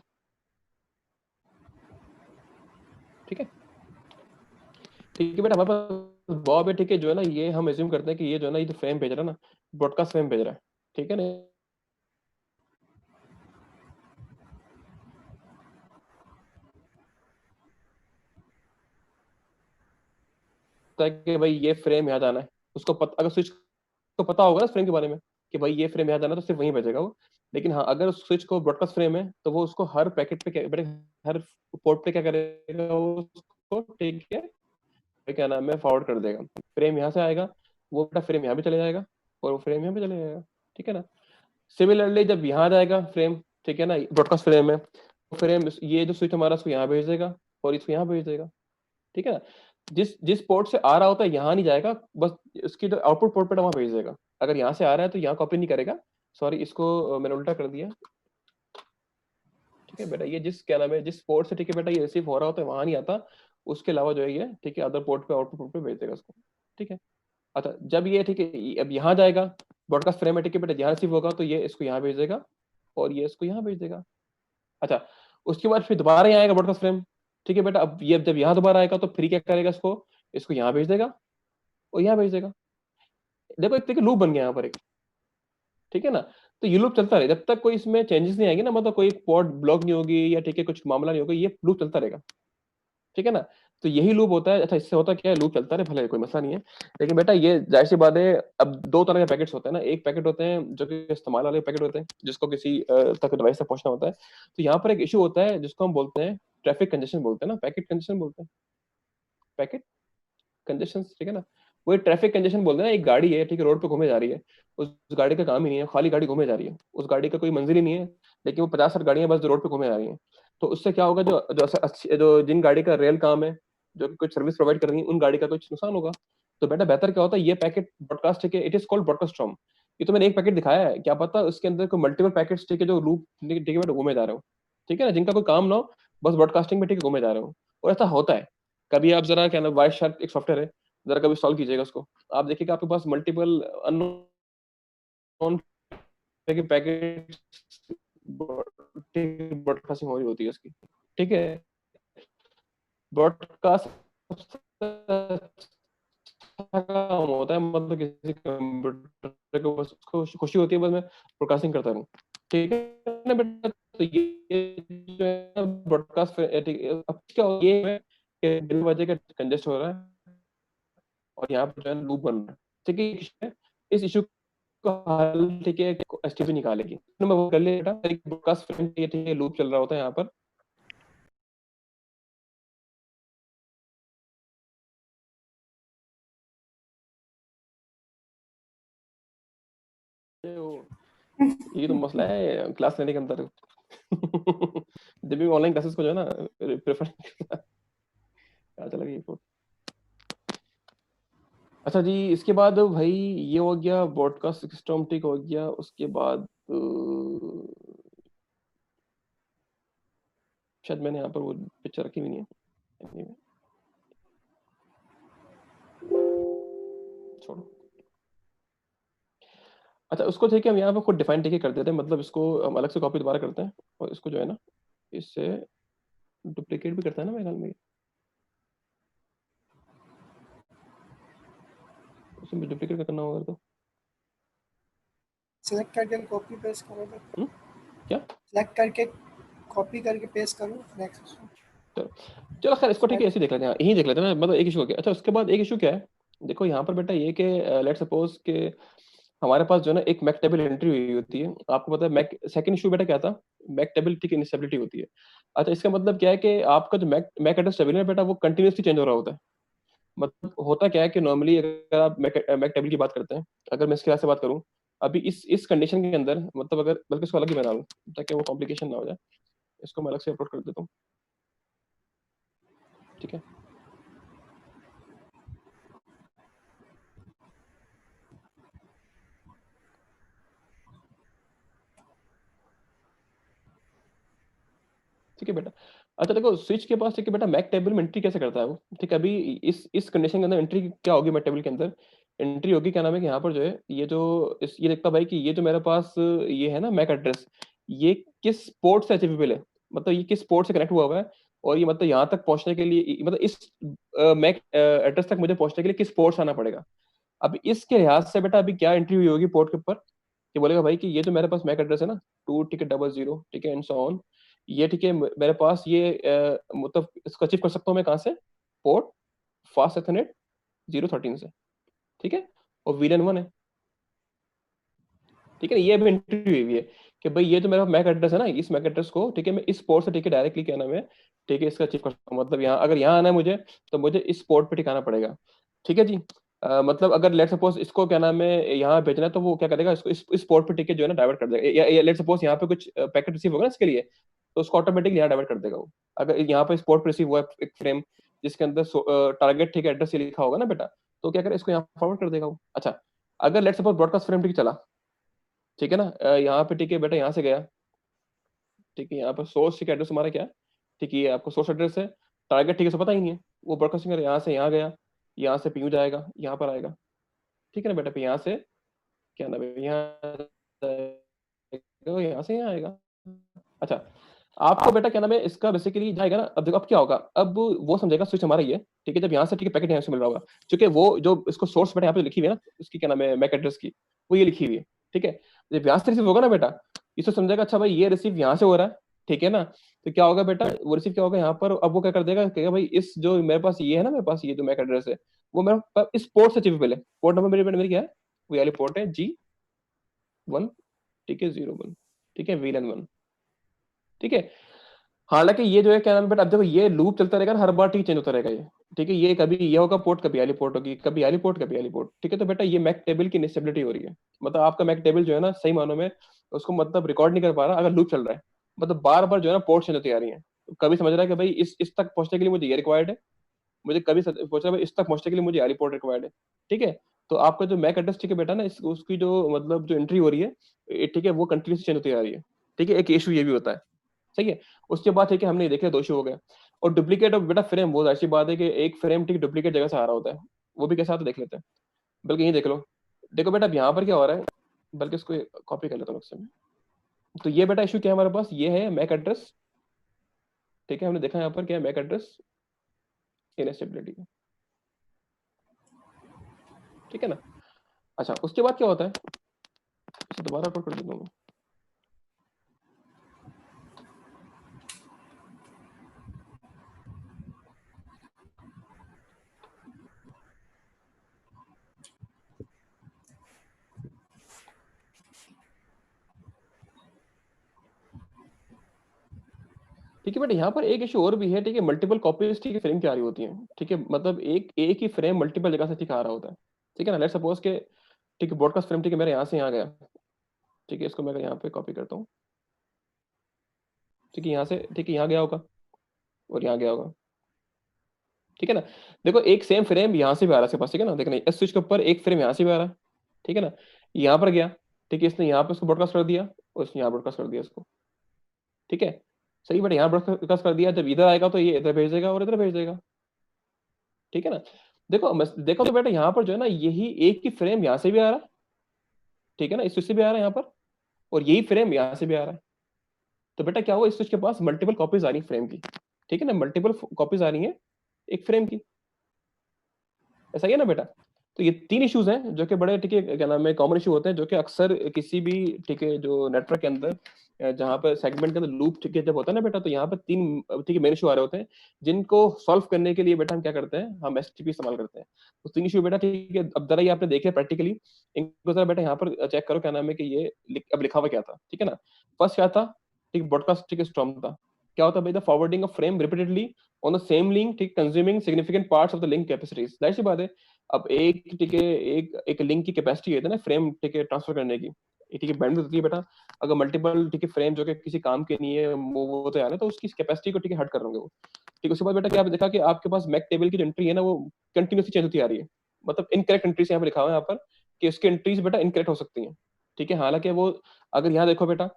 ठीक है, ठीक है बेटा, हमारे पास बॉब है, ठीक है, जो है ना ये हम एज्यूम करते हैं कि ये जो है ना ये जो फ्रेम भेज रहा है ना, ब्रॉडकास्ट फ्रेम भेज रहा है। ठीक है ना, होता है कि भाई ये फ्रेम यहाँ जाना है, उसको अगर स्विच को पता होगा ना फ्रेम के बारे में कि भाई ये फ्रेम यहाँ जाना है, तो सिर्फ वहीं भेजेगा वो। लेकिन हाँ, अगर उस स्विच को ब्रॉडकास्ट फ्रेम है तो वो उसको हर पैकेट पे बेटे हर पोर्ट पे क्या करेगा वो उसको ठीक है क्या नाम है फॉरवर्ड कर देगा। फ्रेम यहाँ से आएगा, वो बेटा फ्रेम यहाँ पे चले जाएगा, और वो फ्रेम यहाँ पे चले जाएगा। ठीक है ना। सिमिलरली जब यहाँ जाएगा फ्रेम, ठीक है ना, ब्रॉडकास्ट फ्रेम है, तो फ्रेम ये जो स्विच हमारा इसको यहाँ भेज देगा और इसको यहाँ भेज देगा। ठीक है ना। जिस जिस पोर्ट से आ रहा होता है यहाँ नहीं जाएगा, बस इसकी जो आउटपुट पोर्ट पे वहां भेज देगा। अगर यहाँ से आ रहा है तो यहाँ कॉपी नहीं करेगा। सॉरी, इसको मैंने उल्टा कर दिया। ठीक है बेटा, ये जिस क्या नाम है जिस पोर्ट से ठीक है बेटा ये रिसीव हो रहा होता है वहां नहीं आता, उसके अलावा जो है ये ठीक है अदर पोर्ट पे आउटपुट पोर्ट पे भेज देगा उसको। ठीक है। अच्छा, जब ये ठीक है अब यहाँ जाएगा ब्रॉडकास्ट फ्रेम है, ठीक है बेटा, यहाँ रिसीव होगा तो ये इसको यहाँ भेज देगा और ये इसको यहाँ भेज देगा। अच्छा, उसके बाद फिर दोबारा यहाँ आएगा ब्रॉडकास्ट फ्रेम। ठीक है बेटा, अब ये जब यहाँ दोबारा आएगा तो फिर क्या करेगा, इसको इसको यहाँ भेज देगा और यहाँ भेज देगा। देखो एक लूप बन गया यहाँ पर एक। ठीक है ना। तो ये लूप चलता रहेगा जब तक कोई इसमें चेंजेस नहीं आएंगे ना, मतलब कोई पॉड ब्लॉक नहीं होगी या ठीक है कुछ मामला नहीं होगा, ये लूप चलता रहेगा। ठीक है ना। तो यही लूप होता है। अच्छा, इससे होता क्या है, लूप चलता रहे भले कोई मसला नहीं है, लेकिन बेटा ये जाहिर सी बात है, अब 2 तरह के पैकेट्स होते हैं ना। एक पैकेट होते हैं जो कि इस्तेमाल वाले पैकेट होते हैं जिसको किसी तक डिवाइस तक पहुंचना होता है। तो यहाँ पर एक इशू होता है जिसको हम बोलते हैं ट्रैफिक कंजेशन बोलते हैं ना, पैकेट कंजेशन बोलते हैं, पैकेट कंजेशन। ठीक है ना। वो ट्रैफिक कंजेशन बोलते हैं ना, एक गाड़ी है ठीक है रोड पे घूमे जा रही है, उस गाड़ी का काम ही नहीं है, खाली गाड़ी घूमे जा रही है, उस गाड़ी का कोई मंजिल ही नहीं है, लेकिन वो 50-60 गाड़ियां बस रोड पे घूमे जा रही हैं। तो उससे क्या होगा, जो जो जो जिन गाड़ी का रियल काम है, जो कि कुछ सर्विस प्रोवाइड कर रही है, उन गाड़ी का कुछ नुकसान होगा। तो बेटा बेहतर क्या होता है, ये पैकेट ब्रॉडकास्ट ठीक है, it is called broadcast from. ये तो मैंने एक पैकेट दिखाया है, क्या पता उसके अंदर कोई मल्टीपल पैकेट्स ठीक है जो लूप ठीक है बेटा घूमे जा रहे हो। ठीक है ना, जिनका कोई काम ना हो, बस ब्रॉडकास्टिंग में ठीक है घूमे जा रहे हो। और ऐसा होता है। कभी आप जरा क्या ना वाइट शार्क एक सॉफ्टवेयर है, जरा कभी सॉल्व कीजिएगा उसको, आप देखिएगा आपके पास मल्टीपल अननोन पैकेट ब्रॉडकास्टिंग हो रही होती है उसकी। ठीक है, ब्रॉडकास्ट काम होता है, मतलब किसी कंप्यूटर को बस उसको खुशी होती है बस मैं ब्रॉडकास्टिंग करता रहूं। ठीक है ना बेटा, तो ये जो है ब्रॉडकास्ट अब क्या हो ये है कि बिना वजह का कंजेस्ट हो रहा है और यहाँ पर जो है लूप बन रहा है। ठीक है, ये issue है। इस इशू का हल ठीक है एसटीपी निकालेगी, तो मैं वो कर लिया बेटा, एक ब्रॉडकास्ट फ्रेम ठीक है लूप चल रहा होता है यहाँ पर। ये तो मसला है क्लास लेने के अंदर। जब भी ऑनलाइन क्लासेस को जो है ना प्रेफर चला गया ये। अच्छा जी, इसके बाद भाई ये हो गया ब्रॉडकास्ट सिस्टम, ठीक हो गया। उसके बाद शायद मैंने यहाँ पर वो पिक्चर रखी भी नहीं है। Anyway, छोड़ो। अच्छा, उसको ठीक है हम यहाँ पे खुद डिफाइन ठीक कर देते हैं, मतलब इसको हम अलग से कॉपी दोबारा करते हैं और इसको जो है ना इससे डुप्लीकेट भी करता है ना मेरे ख्याल में, उसमें डुप्लीकेट करना होगा तो
सिलेक्ट करके कॉपी पेस्ट करो तो
क्या
सिलेक्ट करके कॉपी करके पेस्ट करो नेक्स्ट।
चलो चलो खैर इसको ठीक है ऐसे ही देख लेते हैं, यही देख लेते हैं ना, मतलब एक इशू हो गया। अच्छा, उसके बाद एक इशू क्या है, देखो यहाँ पर बेटा ये कि लेट सपोज के हमारे पास जो है ना एक मैक टेबल एंट्री हुई होती है, आपको पता है मैक सेकंड इशू बेटा क्या था, मैक टेबल ठीक इनस्टेबिलिटी होती है। अच्छा, इसका मतलब क्या है कि आपका जो मैक मैक एड्रेस टेबल है बेटा वो कंटिन्यूसली चेंज हो रहा होता है। मतलब होता क्या है कि नॉर्मली अगर आप मैक टेबल की बात करते हैं, अगर मैं इसके से बात करूं अभी इस कंडीशन के अंदर, मतलब अगर बल्कि इसको अलग ही बना लूं ताकि वो कॉम्प्लिकेशन ना हो जाए, इसको मैं अलग से अपलोड कर देता हूँ, ठीक है। ठीक है बेटा। अच्छा देखो, स्विच के पास ठीक है बेटा मैक टेबल में एंट्री कैसे करता है वो, ठीक है। अभी इस कंडीशन के अंदर एंट्री क्या होगी मैक टेबल के अंदर, एंट्री होगी क्या नाम है कि यहाँ पर जो है ये जो ये देखता भाई कि ये जो मेरे पास ये है ना मैक एड्रेस, ये किस पोर्ट से अचीवेबल है, मतलब ये किस पोर्ट से कनेक्ट हुआ हुआ है, और ये मतलब यहाँ तक पहुंचने के लिए मतलब इस मैक एड्रेस तक मुझे पहुंचने के लिए किस पोर्ट से आना पड़ेगा। अब इसके लिहाज से बेटा अभी क्या एंट्री हुई होगी पोर्ट के ऊपर, कि बोलेगा भाई कि ये जो मेरे पास मैक एड्रेस है ना 2 ठीक है 00 ठीक है एंड सो ऑन, ये ठीक है मेरे पास ये मतलब इसको अचीव कर सकता हूँ मैं कहाँ से, पोर्ट फास्ट एथरनेट 013 से, ठीक है। और वीलन 1 है, ठीक है। ये अभी एंट्री हुई हुई है कि भाई ये जो मेरा मैक एड्रेस है ना, इस मैक एड्रेस को ठीक है मैं इस पोर्ट से ठीक है डायरेक्टली क्या नाम है ठीक है इसका अचीव कर सकता हूँ, मतलब यहाँ अगर यहाँ आना है मुझे तो मुझे इस पोर्ट पे ठिकाना पड़ेगा, ठीक है जी। मतलब अगर लेट सपोज इसको क्या नाम है यहाँ भेजना है तो वो क्या करेगा, इसको इस पोर्ट पे टिकट जो है ना डाइवर्ट कर देगा, या लेट सपोज यहाँ पे कुछ पैकेट रिसीव होगा ना इसके लिए, तो उसको ऑटोमेटिकली यहाँ डाइवर्ट कर देगा वो। अगर यहाँ पे इस पोर्ट पे रिसीव हुआ है एक फ्रेम जिसके अंदर टारगेट ठीक है एड्रेस लिखा होगा ना बेटा, तो क्या करेगा इसको यहाँ फॉरवर्ड कर देगा वो। अच्छा, अगर लेट सपोज ब्रॉडकास्ट फ्रेम ठीक चला, ठीक है ना, यहाँ पे ठीक है बेटा यहाँ से गया, ठीक है यहाँ पर सोर्स ठीक एड्रेस हमारा क्या है, ठीक है ये आपको सोर्स एड्रेस है, टारगेट ठीक है सो पता ही नहीं है, वो ब्रॉडकास्टिंग यहाँ से यहाँ गया, यहाँ से पीयू जाएगा यहाँ पर आएगा, ठीक है ना बेटा, फिर यहाँ से क्या नाम है यहाँ जाएगा, यहाँ से यहाँ आएगा। अच्छा, आपको बेटा क्या नाम है इसका बेसिकली जाएगा ना, अब देखो अब क्या होगा, अब वो समझेगा स्विच हमारा ये है, ठीक है। जब यहाँ से ठीक है पैकेट यहाँ से मिल रहा होगा, क्योंकि वो जो इसको सोर्स बेटा यहाँ पे लिखी हुई है ना उसकी क्या नाम है मैक एड्रेस की, वो ये लिखी हुई है, ठीक है। जब यहाँ से रिसीव होगा ना बेटा, इसको समझेगा अच्छा भाई ये रिसीव यहाँ से हो रहा है, ठीक है ना, तो क्या होगा बेटा वो रिसीव क्या होगा यहाँ पर, अब वो क्या कर देगा कहेगा भाई इस जो मेरे पास ये है ना, मेरे पास ये जो मैक एड्रेस है वो मेरे पास इस पोर्ट से अचीवेबल है, पोर्ट नंबर मेरी क्या है, वो वाली पोर्ट है G1 ठीक है 01 ठीक है VLAN 1, ठीक है। हालांकि ये जो है क्या नाम है बेटा, अब देखो ये लूप चलता रहेगा ना, हर बार ठीक चेंज होता रहेगा ये, ठीक है। ये कभी ये होगा पोर्ट, कभी आली पोर्ट होगी, कभी आली पोर्ट कभी आली पोर्ट, ठीक है। तो बेटा ये मैक टेबल की इंस्टेबिलिटी हो रही है, मतलब आपका मैक टेबल जो है ना सही मानों में उसको मतलब रिकॉर्ड नहीं कर पा रहा अगर लूप चल रहा है, मतलब बार बार जो है ना पोर्ट चेंज होती आ रही है। तो कभी समझ रहा है कि भाई इस तक पहुंचने के लिए मुझे ये रिक्वायर्ड है, मुझे कभी सोच रहा है भाई इस तक पहुंचने के लिए मुझे आली पोर्ट रिक्वायर्ड है, ठीक है। तो आपका जो मैक एड्रेस ठीक है बेटा ना उसकी जो मतलब जो एंट्री हो रही है ठीक है वो कंटिन्यूसली चेंज होती आ रही है, ठीक है। एक इशू ये भी होता है, सही है। उसके बाद ठीक है हमने देखे दो इशू हो गए, और डुप्लीकेट ऑफ बेटा फ्रेम बहुत अच्छी बात है कि एक फ्रेम ठीक डुप्लीकेट जगह से आ रहा होता है, वो भी कैसे आता है देख लेते हैं, बल्कि यही देख लो। देखो बेटा अब यहाँ पर क्या हो रहा है, बल्कि इसको कॉपी कर लेता हूँ इससे मैं। तो ये बेटा इशू क्या है हमारे पास, ये है मैक एड्रेस, ठीक है। हमने देखा यहाँ पर क्या है मैक एड्रेस इनस्टेबिलिटी, ठीक है ना। अच्छा, उसके बाद क्या होता है, इसे दोबारा अपलोड कर देता हूँ। ठीक है बेटा, यहाँ पर एक इशू और भी है, ठीक है। मल्टीपल कॉपीज ठीक है फ्रेम की आ रही होती हैं, ठीक है। मतलब एक ही फ्रेम मल्टीपल जगह से ठीक आ रहा होता है, ठीक है ना। लेट्स सपोज के ठीक है ब्रॉडकास्ट फ्रेम ठीक है मेरे यहाँ से यहाँ गया, ठीक है, इसको मैं यहाँ पे कॉपी करता हूँ, ठीक है, यहाँ से, ठीक है, यहाँ गया होगा और यहाँ गया होगा, ठीक है ना। देखो एक सेम फ्रेम यहाँ से भी आ रहा है इसके पास, ठीक है ना, देखना इस स्विच के ऊपर एक फ्रेम यहाँ से भी आ रहा है, ठीक है ना, यहाँ पर गया, ठीक है, इसने यहाँ पे उसको ब्रॉडकास्ट कर दिया और इसने यहाँ ब्रॉडकास्ट कर दिया इसको, ठीक है, सही, बट यहाँ ब्रॉडकास्ट कर दिया, जब इधर आएगा तो ये इधर भेज देगा और इधर भेज देगा, ठीक है ना। देखो देखो तो बेटा यहाँ पर जो है ना, यही एक ही फ्रेम यहाँ से भी आ रहा है, ठीक है ना, इस स्विच से भी आ रहा है यहाँ पर, और यही फ्रेम यहाँ से भी आ रहा है, तो बेटा क्या हुआ, इस स्विच के पास मल्टीपल कॉपीज आ रही फ्रेम की, ठीक है ना, मल्टीपल कॉपीज आ रही है एक फ्रेम की, ऐसा ही है ना बेटा। तो ये तीन इश्यूज हैं जो कि बड़े, ठीक है, क्या नाम है, कॉमन इशू होते हैं, जो कि अक्सर किसी भी, ठीक है, जो नेटवर्क के अंदर जहाँ पर सेगमेंट के अंदर लूप, ठीक है, जब होता है ना बेटा, तो यहाँ पर तीन, ठीक है, मेन इशू आ रहे होते हैं, जिनको सॉल्व करने के लिए बेटा हम क्या करते हैं, हम एसटीपी इस्तेमाल करते हैं। तो तीन इशू बेटा, ठीक है, अब जरा ये आपने देखे प्रैक्टिकली, इनको जरा बेटा यहाँ पर चेक करो, क्या नाम है कि ये अब लिखा हुआ क्या था, ठीक है ना। फर्स्ट क्या था, ठीक, ब्रॉडकास्ट, ठीक है, स्टॉर्म था, क्या होता है भाई, the forwarding of frame repeatedly on the same link, ठीक, consuming significant parts of the link capacities, जाहिर सी बात है। अब एक, ठीक है, एक लिंक की कैपेसिटी है ना फ्रेम, ठीक है, ट्रांसफर करने की, ठीक है, बैंडविड्थ होती है बेटा, अगर मल्टीपल, ठीक है, फ्रेम जो कि किसी काम के नहीं है वो तो यार है, तो उसकी कैपेसिटी को, ठीक है, हट कर रहोगे वो, ठीक। उसके बाद बेटा क्या आपने देखा कि आपके पास मैक टेबल की जो एंट्री है ना, वो कंटिन्यूसली चेंज होती आ रही है, मतलब इनकरेक्ट एंट्रीज यहाँ पे लिखा हुआ है यहाँ पर, कि उसकी एंट्रीज बेटा इनकरेक्ट हो सकती हैं, ठीक है, हालांकि वो, अगर यहाँ देखो बेटा,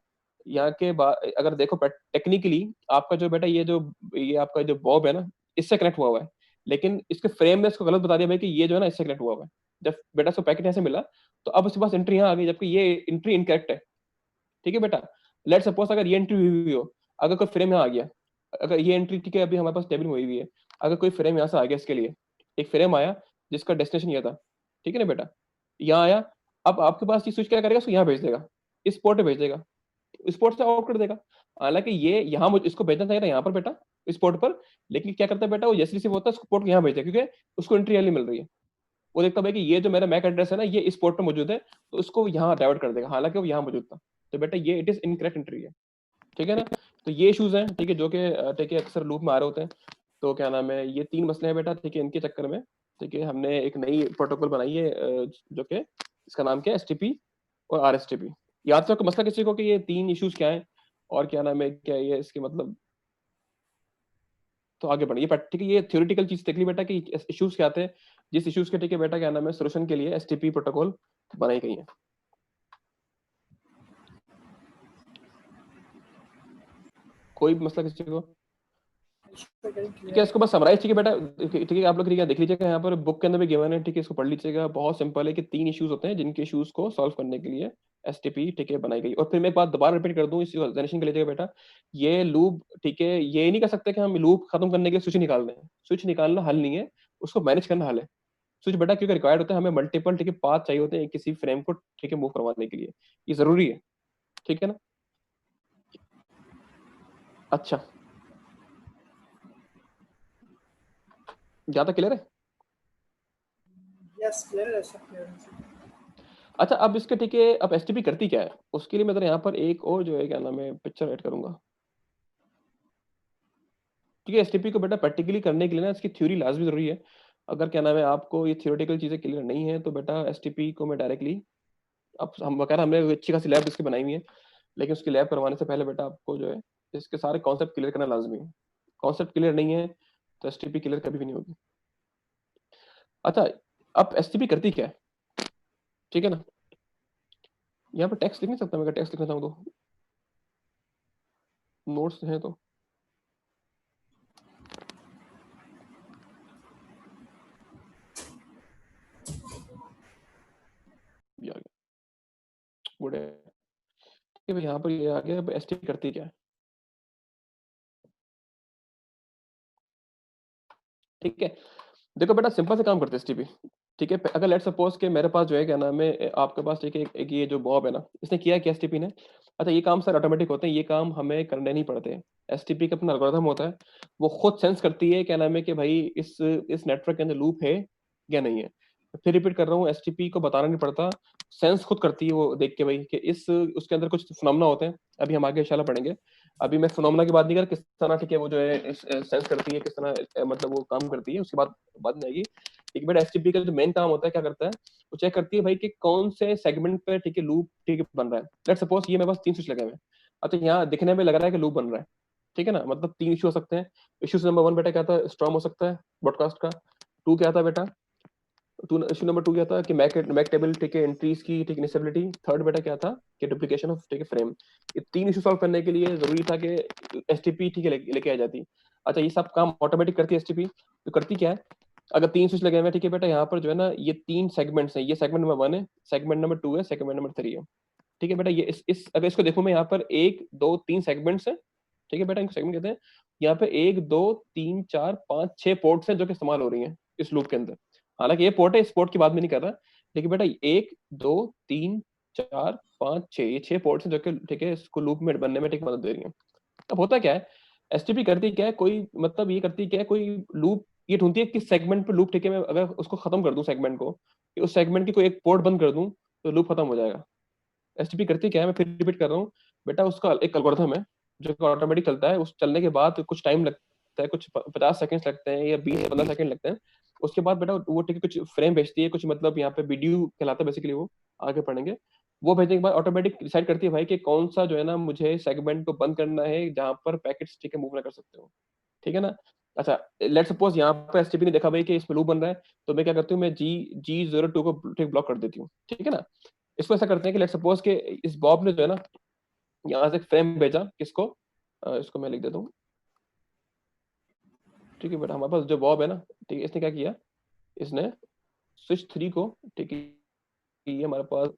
यहाँ के बाद अगर देखो टेक्निकली आपका जो बेटा ये आपका जो बॉब है ना, इससे कनेक्ट हुआ है, लेकिन इसके फ्रेम ने इसको गलत बता दिया भाई कि ये जो है ना इससे कनेक्ट हुआ है। जब बेटा इसको पैकेट यहाँ से मिला, तो अब उसके पास एंट्री यहाँ आ गई, जबकि ये एंट्री इनकरेक्ट है, ठीक है बेटा। लेट सपोज अगर ये एंट्री हुई हो, अगर कोई फ्रेम यहाँ आ गया, अगर ये एंट्री, ठीक है, अभी हमारे पास टेबल में हुई हुई है, अगर कोई फ्रेम यहाँ से आ गया, इसके लिए एक फ्रेम आया जिसका डेस्टिनेशन ये था, ठीक है ना बेटा, यहाँ आया, अब आपके पास ये स्विच क्या करेगा, इसको यहाँ भेज देगा, इस पोर्ट पे भेज देगा, इस पोर्ट से आउट कर देगा। हालांकि ये यहाँ मुझे इसको भेजना चाहिए था यहाँ पर बेटा, इस पोर्ट पर, लेकिन क्या करता है बेटा, वो जैसे रिसीव होता है उसको पोर्ट को यहाँ भेज देगा, क्योंकि उसको एंट्री नहीं मिल रही है, वो देखता है कि ये जो मेरा मैक एड्रेस है ना, ये इस पोर्ट पर मौजूद है, तो उसको यहाँ डाइवर्ट कर देगा, हालांकि वो यहाँ मौजूद था, तो बेटा ये इट इज इनकरेक्ट एंट्री है, ठीक है ना। तो ये इशूज हैं, ठीक है, जो कि ठीक है अक्सर लूप में आ रहे होते हैं। तो क्या नाम है, ये तीन मसले हैं बेटा, ठीक है, इनके चक्कर में, ठीक है, हमने एक नई प्रोटोकॉल बनाई है, जो कि इसका नाम क्या है, एसटीपी और आरएसटीपी। याद रखो मसला किसी को कि ये तीन इश्यूज क्या है और क्या नाम है, क्या ये इसके मतलब, तो आगे बढ़िए, ठीक है, ये थ्योरेटिकल चीज देख ली बेटा कि इश्यूज क्या थे, जिस इश्यूज के, ठीक है बेटा, क्या नाम है, सोल्यूशन के लिए एसटीपी प्रोटोकॉल बनाई गई है। कोई भी मसला किसी को, ठीक है, इसको बस समराइज, ठीक है बेटा, ठीक है, आप लोग ठीक है देख लीजिएगा, यहाँ पर बुक के अंदर भी गिवन है, ठीक है, इसको पढ़ लीजिएगा, बहुत सिंपल है कि तीन इश्यूज होते हैं जिनके इश्यूज को सॉल्व करने के लिए एसटीपी, ठीक है, बनाई गई। और फिर मैं एक बात दोबारा रिपीट कर दूं इस जनरेशन के लीजिएगा बेटा, ये लूप, ठीक है, ये नहीं कर सकते कि हम लूप खत्म करने के लिए स्विच निकाल दें, स्विच निकालना हल नहीं है, उसको मैनेज करना हल है। स्विच बेटा क्योंकि रिक्वायर्ड होता है, हमें मल्टीपल, ठीक है, पाथ चाहिए होते हैं किसी फ्रेम को, ठीक है, मूव करवाने के लिए, ये जरूरी है, ठीक है ना। अच्छा, ज्यादा क्लियर है।
यस, क्लियर है, सब क्लियर है।
अच्छा, अब इसके, ठीक है, अब एसटीपी करती क्या है, उसके लिए मैं यहाँ पर एक और जो है क्या नाम है पिक्चर ऐड करूंगा, ठीक है। एसटीपी को बेटा प्रैक्टिकली करने के लिए ना इसकी थ्योरी लाजमी जरूरी है। अगर क्या नाम है आपको ये थियोरेटिकल चीजें क्लियर नहीं है, तो बेटा एसटीपी को मैं डायरेक्टली, अब हम बकायदा हमने अच्छी खासी लैब इसकी बनाई हुई है, लेकिन उसकी लैब करवाने से पहले बेटा आपको जो है इसके सारे कॉन्सेप्ट क्लियर करना लाजमी है। कॉन्सेप्ट क्लियर नहीं है तो एसटीपी क्लियर कभी भी नहीं होगी। अच्छा, अब एसटीपी करती क्या है, ठीक है ना, यहाँ पर टेक्स्ट लिख नहीं सकता मैं, अगर टेक्स्ट लिखना चाहूँ तो, नोट्स हैं तो, ये आ गया, गुड है, ठीक है, यहाँ पर ये आ गया। अब एसटीपी करती क्या है, ठीक है। देखो बेटा सिंपल से काम करते हैं एसटीपी, ठीक है। अगर लेट सपोज के मेरे पास जो है क्या नाम है आपके पास, ठीक है, एक ये जो बॉब है ना, इसने किया क्या एसटीपी ने, अच्छा ये काम सर ऑटोमेटिक होते हैं, ये काम हमें करने नहीं पड़ते। एसटीपी का अपना एल्गोरिथम होता है, वो खुद सेंस करती है क्या नाम है कि भाई इस नेटवर्क के अंदर लूप है या नहीं है। फिर रिपीट कर रहा हूँ, एसटीपी को बताना नहीं पड़ता, सेंस खुद करती है वो देख के भाई कि इस उसके अंदर कुछ फिनोमेना होते हैं, अभी हम आगे इंशाल्लाह पढ़ेंगे। अभी मैं फिनोमेना की बात नहीं कर, किस तरह, ठीक है, वो जो है सेंस करती है, किस तरह मतलब वो काम करती है, उसकी बात बाद में आएगी। एक बेटा एसटीपी का जो मेन काम होता है क्या करता है, वो चेक करती है भाई कि कौन से सेगमेंट पे ठीक है लूप ठीक है बन रहा है। लेट्स सपोज ये मेरे पास 3 स्विच लगे हुए हैं। अब तो यहाँ दिखने में लग रहा है कि लूप बन रहा है, ठीक है ना, मतलब 3 इशू हो सकते हैं। इशू नंबर 1 बेटा क्या था, स्ट्रॉम हो सकता है ब्रॉडकास्ट का। 2 क्या था बेटा, इशू नंबर 2 क्या था कि मैक टेबल ठीक है एंट्रीज की ठीक इनिस्टेबिलिटी। थर्ड बेटा क्या था कि डुप्लीकेशन ऑफ ठीक है फ्रेम। ये 3 इशू सॉल्व करने के लिए जरूरी था कि एसटीपी ठीक है लेके आ जाती। अच्छा ये सब काम ऑटोमेटिक करती है एसटीपी। तो करती क्या है, अगर 3 स्विच लगे हुए हैं ठीक है बेटा, यहाँ पर जो है ना ये 3 सेगमेंट्स हैं, ये सेगमेंट नंबर 1 है, सेगमेंट नंबर 2 है, सेगमेंट नंबर 3 है। ठीक है बेटा, ये इस अगर इसको देखो मैं यहाँ पर 1 2 3 सेगमेंट्स हैं। ठीक है बेटा, इनको सेगमेंट कहते हैं। यहाँ पे 1 2 3 4 5 6 पोर्ट्स हैं जो कि इस्तेमाल हो रही हैं इस लूप के अंदर। हालांकि ये पोर्ट है, इस पोर्ट की बात मैं नहीं कर रहा, लेकिन बेटा 1 2 3 4 5 6 ये 6 पोर्ट्स हैं जो कि ठीक है इसको लूप में बनने में ठीक मदद दे रही हैं। अब होता क्या है, एसटीपी करती क्या है, कोई मतलब ये करती क्या है, कोई लूप ये ढूंढती है किस सेगमेंट पे लूप ठीक है, मैं अगर उसको खत्म कर दूं सेगमेंट को, कि उस सेगमेंट की कोई एक पोर्ट बंद कर दूं तो लूप खत्म हो जाएगा। एसटीपी करती क्या है, मैं फिर रिपीट कर रहा हूँ बेटा, उसका एक एल्गोरिथम है जो ऑटोमेटिक चलता है। उस चलने के बाद कुछ टाइम लगता है, कुछ 50 सेकंड लगते हैं या 20 15 सेकंड लगते हैं। उसके बाद बेटा वो ठीक है कुछ फ्रेम भेजती है, कुछ मतलब यहाँ पे वीडियो कहलाता है बेसिकली, वो आगे पढ़ेंगे। वो भेजने के बाद ऑटोमेटिक डिसाइड करती है भाई कि कौन सा जो है ना मुझे सेगमेंट को बंद करना है जहां पर पैकेट्स ठीक है मूव ना कर सकते हो। ठीक है ना। अच्छा लेट सपोज यहाँ पे एसटीपी ने देखा भाई कि इसमें लूप बन रहा है, तो मैं क्या करती हूँ, मैं G02 को ठीक ब्लॉक कर देती हूँ। ठीक है ना। इसको ऐसा करते हैं कि लेट सपोज के इस बॉब ने जो है ना यहाँ से फ्रेम भेजा किसको, इसको मैं लिख देता हूँ। ठीक है बेटा, हमारे पास जो बॉब है ना, ठीक है, इसने क्या किया, इसने स्विच 3 को ठीक है, ये हमारे पास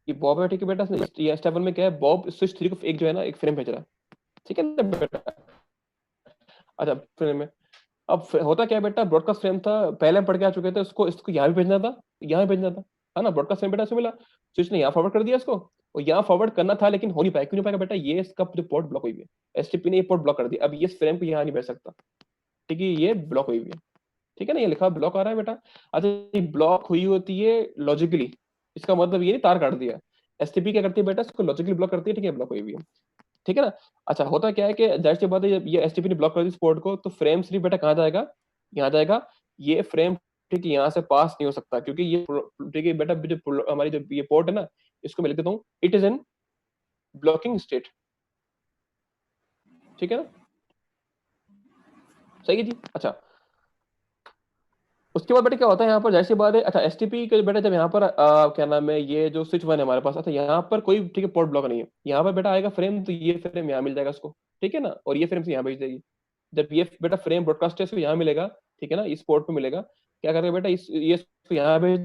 ये बॉब है। ठीक है बेटा, ये स्टेप 1 में क्या है, बॉब स्विच 3 को एक जो है ना एक फ्रेम भेज रहा है। ठीक है ना बेटा। अच्छा फ्रेम में अब होता क्या है बेटा, ब्रॉडकास्ट फ्रेम था पहले हम पढ़ के आ चुके थे, उसको इसको यहाँ भी भेजना था, यहाँ भी भेजना था, है ना। ब्रॉडकास्ट फ्रेम बेटा इसको मिला, स्विच ने यहाँ फॉरवर्ड कर दिया इसको, और यहाँ फॉरवर्ड करना था लेकिन हो नहीं पाया। क्यों नहीं पाएगा बेटा, ये इसका जो पोर्ट ब्लॉक हुई हुई है, एसटीपी ने ये पोर्ट ब्लॉक कर दिया। अब ये इस फ्रेम को यहाँ नहीं भेज सकता, ठीक है, ये ब्लॉक हुई हुई है। ठीक है ना, ये लिखा ब्लॉक आ रहा है बेटा। अच्छा ये ब्लॉक हुई होती है लॉजिकली, इसका मतलब ये नहीं तार काट दिया। एसटीपी क्या करती है बेटा, इसको लॉजिकली ब्लॉक करती है, ठीक है, ब्लॉक हुई हुई है। ठीक है ना। अच्छा होता क्या है कि जाहिर सी बात है जब ये एसटीपी ने ब्लॉक कर दी स्पोर्ट को, तो फ्रेम सिर्फ बेटा कहाँ जाएगा, यहाँ जाएगा। ये फ्रेम ठीक है यहाँ से पास नहीं हो सकता, क्योंकि ये ठीक है बेटा जो हमारी जो ये पोर्ट है ना, इसको मैं लिख देता हूँ, it is in blocking state. ठीक है ना, सही है जी। अच्छा उसके बाद बेटा क्या होता है यहाँ पर, जाहिर सी बात है। अच्छा एसटीपी के बेटा जब यहाँ पर क्या नाम है, ये जो स्विच 1 है हमारे पास, अच्छा यहाँ पर कोई ठीक है पोर्ट ब्लॉक नहीं है, यहाँ पर बेटा आएगा फ्रेम, तो ये फ्रेम यहाँ मिल जाएगा उसको। ठीक है ना, और ये फ्रेम से यहाँ भेज देगी। जब ये बेटा फ्रेम ब्रॉडकास्ट है इसको यहाँ मिलेगा, ठीक है ना, इस पोर्ट पे मिलेगा, क्या करेगा बेटा, इस ये इसको यहाँ भेज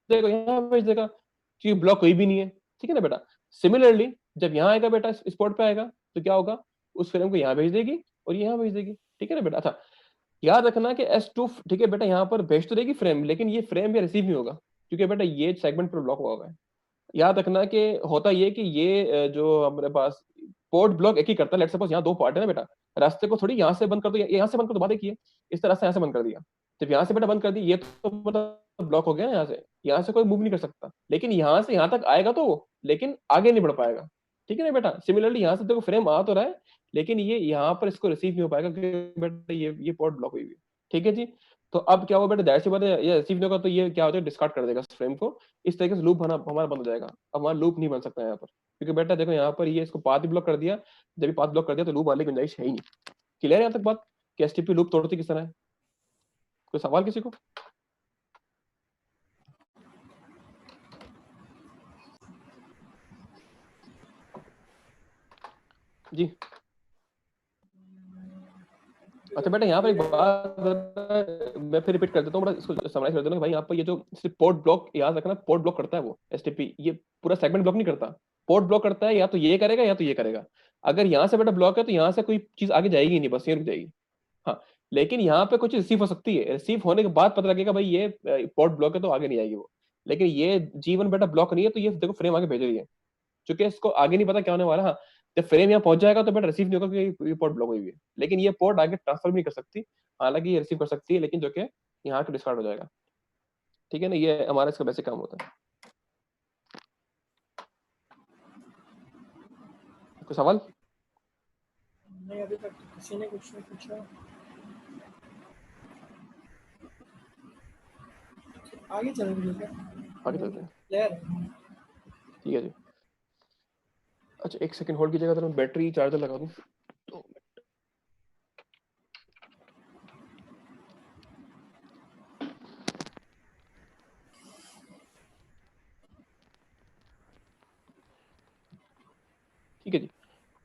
देगा, यहाँ भेज देगा, क्योंकि ब्लॉक कोई भी नहीं है। ठीक है ना बेटा। सिमिलरली जब यहाँ आएगा बेटा, इस पोर्ट पे आएगा, तो क्या होगा, उस फ्रेम को यहाँ भेज देगी और ये यहाँ भेज देगी। ठीक है ना बेटा। अच्छा याद रखना कि S2 ठीक है बेटा, यहाँ पर भेज तो देगी फ्रेम, लेकिन ये फ्रेम भी रिसीव नहीं होगा, क्योंकि बेटा ये सेगमेंट पर ब्लॉक हुआ हुआ है। याद रखना कि होता ये कि ये जो हमारे पास पोर्ट ब्लॉक एक ही करता है। लेट्स सपोज यहाँ 2 पार्ट है ना बेटा, रास्ते को थोड़ी यहाँ से बंद कर दो, यहाँ से बंद कर दो, बात एक ही है, इस तरह से यहाँ से बंद कर दिया। जब यहाँ से बेटा बंद कर दी, ये तो मतलब ब्लॉक हो गया ना, यहाँ से कोई मूव नहीं कर सकता, लेकिन यहाँ से यहाँ तक आएगा तो वो, लेकिन आगे नहीं बढ़ पाएगा। ठीक है ना बेटा। सिमिलरली यहाँ से देखो फ्रेम आ तो रहा है, लेकिन ये यहाँ पर इसको रिसीव नहीं हो पाएगा, क्योंकि बेटा ये पोर्ट ब्लॉक हुई हुई है। ठीक है जी। तो अब क्या हुआ बेटा, जाहिर सी बात है ये रिसीव नहीं होगा, तो ये क्या होता है, डिस्कार्ड कर देगा फ्रेम को। इस तरीके से लूप बना हमारा बंद हो जाएगा। अब हमारा लूप नहीं बन सकता यहाँ पर, क्योंकि बेटा देखो यहाँ पर ये इसको पाथ ब्लॉक कर दिया। जब ये पाथ ब्लॉक कर दिया तो लूप वाले की गुंजाइश है ही नहीं। क्लियर है यहाँ तक बात, कि एसटीपी लूप तोड़ती किस तरह है। कोई सवाल किसी को। जी अच्छा बेटा, यहाँ पर एक बात मैं फिर रिपीट कर देता हूँ, बड़ा इसको समराइज कर देता हूँ भाई। यहाँ पर ये जो सिर्फ पोर्ट ब्लॉक, याद रखना पोर्ट ब्लॉक करता है वो एसटीपी, ये पूरा सेगमेंट ब्लॉक नहीं करता। पोर्ट ब्लॉक करता है, या तो ये करेगा या तो ये करेगा। अगर यहाँ से बेटा ब्लॉक है तो यहाँ से कोई चीज आगे जाएगी नहीं, बस ये रुक जाएगी। हाँ लेकिन यहाँ पे कुछ रिसीव हो सकती है, रिसीव होने के बाद पता लगेगा भाई ये पोर्ट ब्लॉक है तो आगे नहीं आएगी वो। लेकिन ये G1 बेटा ब्लॉक नहीं है, तो ये देखो फ्रेम आगे भेज रही है, क्योंकि इसको आगे नहीं पता क्या होने वाला। हाँ जब फ्रेम यहाँ पहुंच जाएगा तो बेटा रिसीव नहीं होगा, क्योंकि ये पोर्ट ब्लॉक हुई हुई है, लेकिन ये पोर्ट आगे ट्रांसफर भी नहीं कर सकती। हालांकि ये रिसीव कर सकती है, लेकिन जो कि यहाँ के डिस्कार्ड हो जाएगा। ठीक है ना, ये हमारा इसका बेसिक काम होता है। कोई सवाल।
नहीं, अभी तक तो किसी ने कुछ नहीं पूछा। आगे चलेंगे क्या?
आगे चलते हैं,
क्लियर।
ठीक है जी। अच्छा एक सेकंड होल्ड कीजिएगा, तो मैं बैटरी चार्जर लगा दूं। तो ठीक है जी।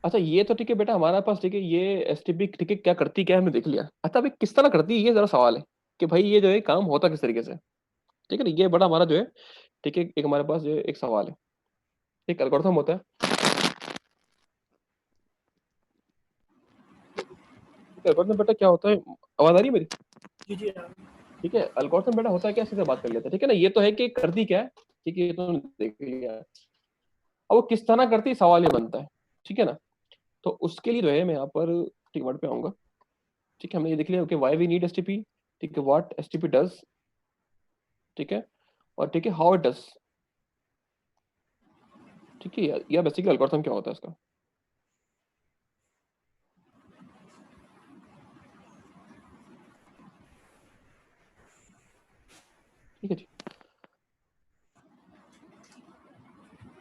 अच्छा ये तो ठीक है बेटा हमारा पास, ठीक है ये एसटीपी ठीक है क्या करती क्या है हमने देख लिया। अच्छा अभी किस तरह करती है ये जरा सवाल है कि भाई ये जो है काम होता किस तरीके से, ठीक है ना, ये बड़ा हमारा जो है, ठीक है एक हमारे पास जो है एक सवाल है। एक एल्गोरिथम होता है, एल्गोरिथम बेटा क्या होता है, आवाज आ रही है मेरी?
जी जी हाँ।
ठीक है एल्गोरिथम बेटा होता है क्या, सीधे बात कर लेते हैं, ठीक है ना। ये तो है कि करती क्या है, ठीक है ये तो देख लिया। अब वो किस तरह करती है सवाल ये बनता है, ठीक है ना। तो उसके लिए जो है मैं यहाँ पर ठीक वर्ड पे आऊंगा। ठीक है हमने ये देख लिया कि व्हाई वी नीड एसटीपी, ठीक है व्हाट एसटीपी डज, ठीक है, और ठीक है हाउ इट डज, ठीक है। या बेसिकली एल्गोरिथम क्या होता है इसका। ठीक है जी।